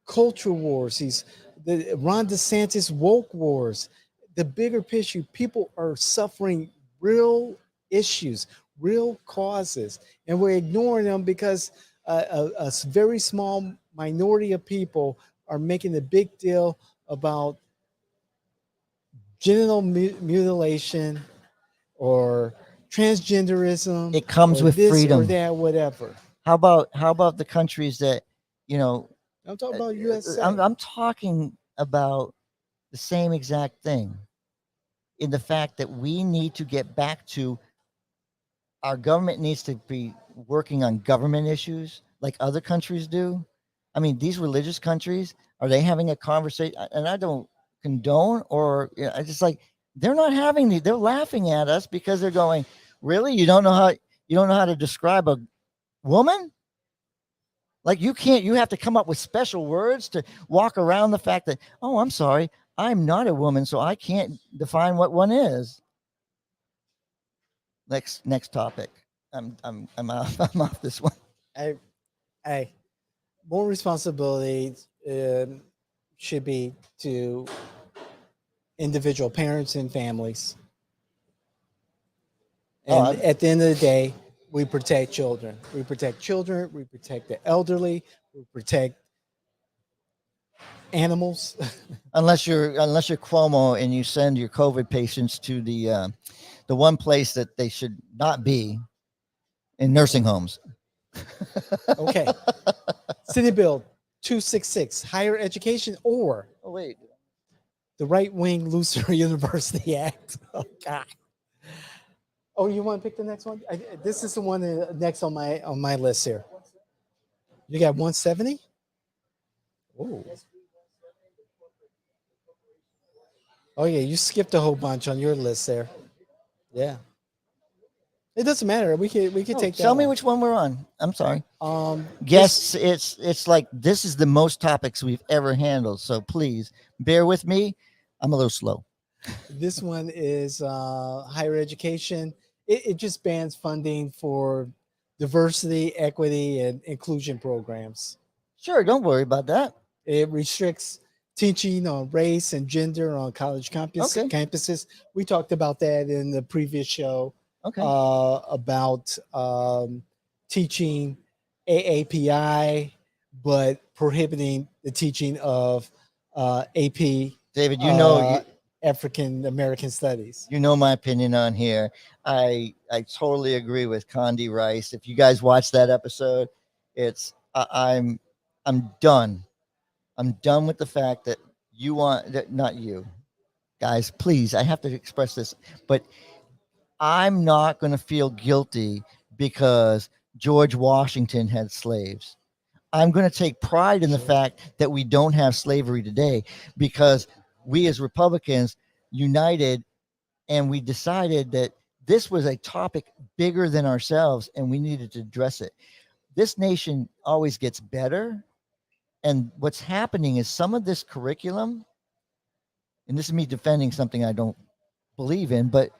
culture wars, these the Ron DeSantis woke wars. The bigger picture, people are suffering real issues, real causes, and we're ignoring them because a very small minority of people are making a big deal about genital mutilation or transgenderism It comes or with this or freedom. that, whatever. How about the countries that, you know, I'm talking about USA. I'm talking about the same exact thing, in the fact that we need to get back to, our government needs to be working on government issues like other countries do. I mean, these religious countries, are they having a conversation? And I don't condone, or I just like, they're not having the, they're laughing at us because they're going, really? You don't know how to describe a woman? Like, you can't, you have to come up with special words to walk around the fact that, oh, I'm sorry, I'm not a woman, so I can't define what one is. Next topic. I'm off. I'm off this one. I, I, more responsibility should be to individual parents and families. And Oh, at the end of the day, we protect children. We protect children. We protect the elderly. We protect animals. unless you're Cuomo and you send your COVID patients to the one place that they should not be, in nursing homes. Okay. Senate Bill 266, higher education or Oh wait. the right wing Lucifer University Act. Oh, God. Oh, you want to pick the next one? This is the one next on my list here. You got 170? Oh. Oh yeah, you skipped a whole bunch on your list there. Yeah. It doesn't matter. We could take that. Tell me one. which one we're on. I'm sorry. This, Guests, it's like this is the most topics we've ever handled. So please bear with me. I'm a little slow. this one is higher education. It just bans funding for diversity, equity, and inclusion programs. Sure, don't worry about that. It restricts teaching on race and gender on college Okay. campuses. We talked about that in the previous show Okay. about teaching AAPI, but prohibiting the teaching of AP, David, you know African American studies. you know my opinion on here. I totally agree with Condi Rice. If you guys watch that episode, it's I'm done. I'm done with the fact that you want that, not you guys. Please, I have to express this, but I'm not going to feel guilty because George Washington had slaves. I'm going to take pride in the fact that we don't have slavery today, because we as Republicans united and we decided that this was a topic bigger than ourselves and we needed to address it. This nation always gets better. And what's happening is some of this curriculum, and this is me defending something I don't believe in, but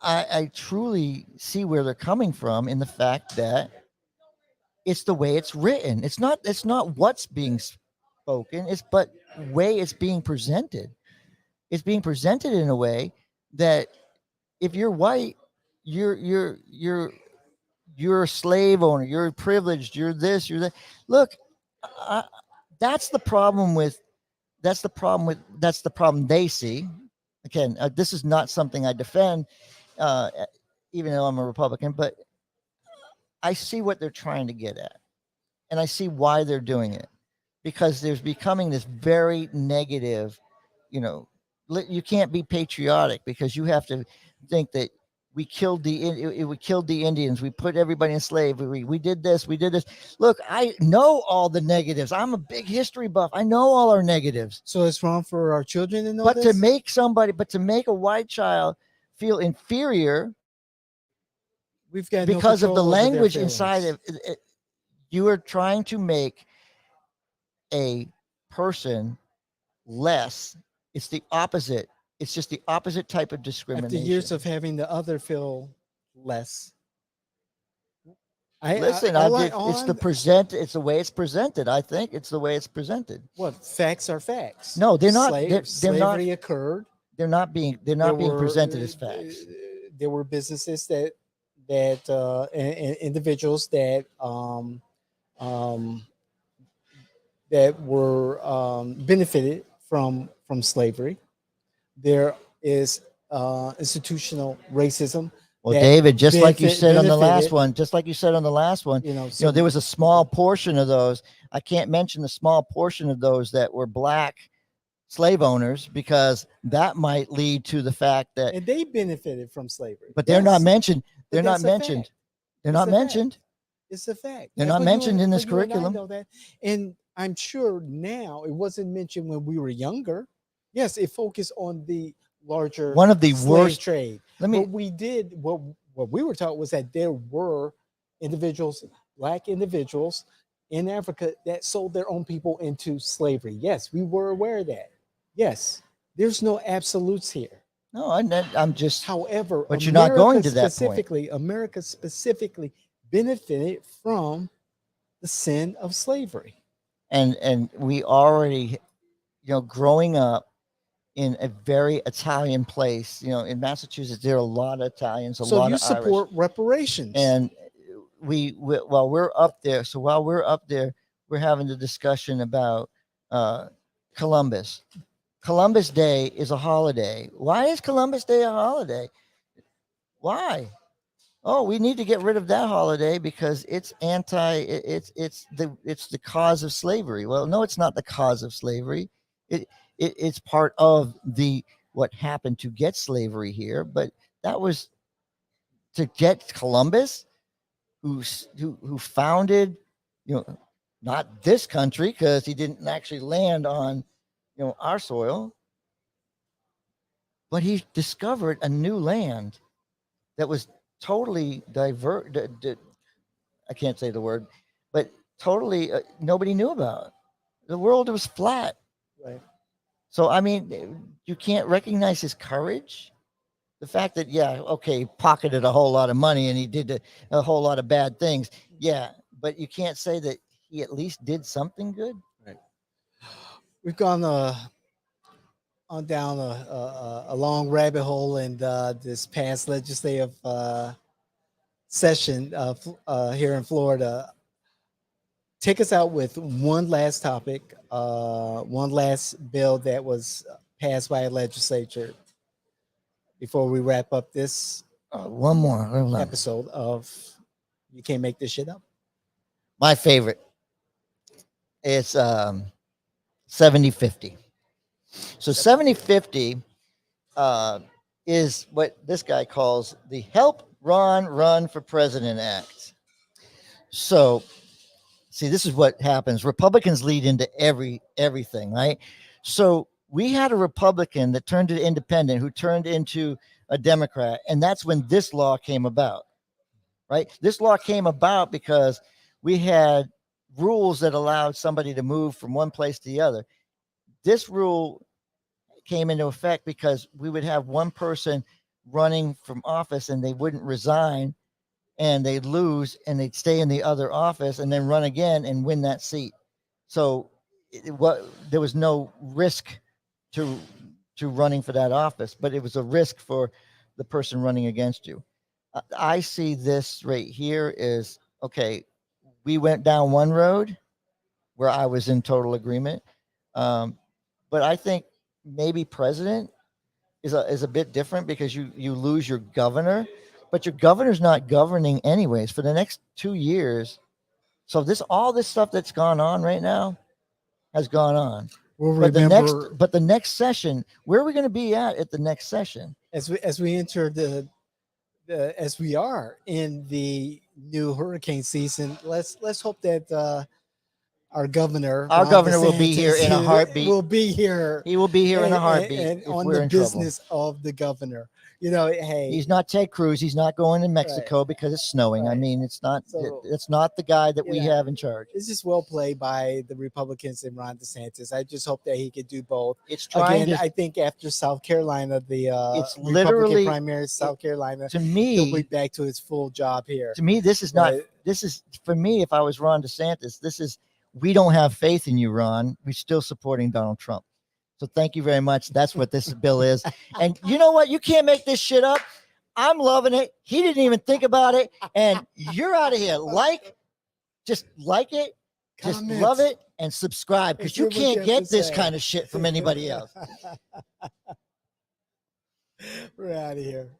I truly see where they're coming from, in the fact that it's the way it's written. It's not what's being spoken. It's but way it's being presented. It's being presented in a way that if you're white, you're a slave owner. You're privileged. You're this. You're that. Look, I, that's the problem with. That's the problem they see. Again, this is not something I defend, uh, even though I'm a Republican. But I see what they're trying to get at, and I see why they're doing it, because there's becoming this very negative, you know, you can't be patriotic because you have to think that we killed the Indians, we put everybody in slavery, we did this, we did this. Look, I know all the negatives. I'm a big history buff. I know all our negatives. So it's wrong for our children to know But this? to make a white child feel inferior We've got no because of the control over their language inside feelings. of it, you are trying to make a person less. It's the opposite. It's just the opposite type of After discrimination. years of having the other feel less. Listen, it's the present. It's the way it's presented. I think it's the way it's presented. What facts are facts? No, they're not. They're Slavery not. occurred. They're not being. They're not being presented as facts. There were businesses that and individuals that um, that were benefited from slavery. There is institutional racism. Well, that David, just like you said on the last benefited, one, just like you said on the last one, you know, you know, there was a small portion of those. I can't mention the small portion of those that were black slave owners because that might lead to the fact that, and they benefited from slavery. but they're not Yes, mentioned. but They're not that's a mentioned. fact. They're It's not a fact. mentioned. It's a fact. They're And not but mentioned in this but you and I curriculum. know that, and I'm sure now it wasn't mentioned when we were younger. Yes, it focused on the larger One of the slave worst. trade. Let me. What we did, what we were taught was that there were individuals, black individuals in Africa that sold their own people into slavery. Yes, we were aware of that. Yes, there's no absolutes here. No, I'm just. However, But you're not going to that point. America specifically benefited from the sin of slavery. And we already, you know, growing up in a very Italian place, you know, in Massachusetts, there are a lot of Italians, a So lot you of Irish. support reparations. And while we're up there, we're having the discussion about Columbus. Columbus Day is a holiday. Why is Columbus Day a holiday? Why? Oh, we need to get rid of that holiday because it's it's the cause of slavery. Well, no, it's not the cause of slavery. It's part of the what happened to get slavery here, but that was to get Columbus, who founded, you know, not this country because he didn't actually land on, you know, our soil, but he discovered a new land that was totally I can't say the word, but totally nobody knew about. The world was flat. Right. So I mean, you can't recognize his courage. The fact that okay, he pocketed a whole lot of money and he did a whole lot of bad things. Yeah, but you can't say that he at least did something good. Right. We've gone on down a long rabbit hole in this past legislative session here in Florida. Take us out with one last topic, one last bill that was passed by a legislature before we wrap up this One more episode of You Can't Make This Shit Up. My favorite. It's 70-50. So 70-50 is what this guy calls the Help Ron Run for President Act. So, see, this is what happens. Republicans lead into everything, right? So we had a Republican that turned to independent, who turned into a Democrat, and that's when this law came about, right? This law came about because we had rules that allowed somebody to move from one place to the other. This rule came into effect because we would have one person running from office and they wouldn't resign and they'd lose and they'd stay in the other office and then run again and win that seat. So there was no risk to running for that office, but it was a risk for the person running against you. I see this right here is okay. We went down one road where I was in total agreement, but I think maybe president is a bit different because you lose your governor, but your governor's not governing anyways for the next 2 years. So all this stuff that's gone on right now has gone on. We'll But remember the next session, where are we going to be at the next session? as we enter as we are in the new hurricane season. Let's hope that our governor, Our Ron governor will be DeSantis, here in a heartbeat. will be here. He will be here in a and- heartbeat and if on we're the in trouble. business of the governor. You know, hey, He's not Ted Cruz. He's not going to Mexico because it's snowing. I Right. mean, it's not. So, It's not the guy that we yeah. have in charge. It's just well played by the Republicans and Ron DeSantis. I just hope that he could do both. It's trying Again, to. I think after South Carolina, the It's Republican literally- primary, South Carolina, To he'll be me, back to his full job here. this is not. But- This is for me. If I was Ron DeSantis, this is. We don't have faith in you, Ron. We're still supporting Donald Trump. So thank you very much. That's what this bill is. And you know what? You can't make this shit up. I'm loving it. He didn't even think about it. And you're out of here. Just like it. Just Comment. love it and subscribe because you Let's hear what can't you have get to this say. kind of shit from anybody else. We're out of here.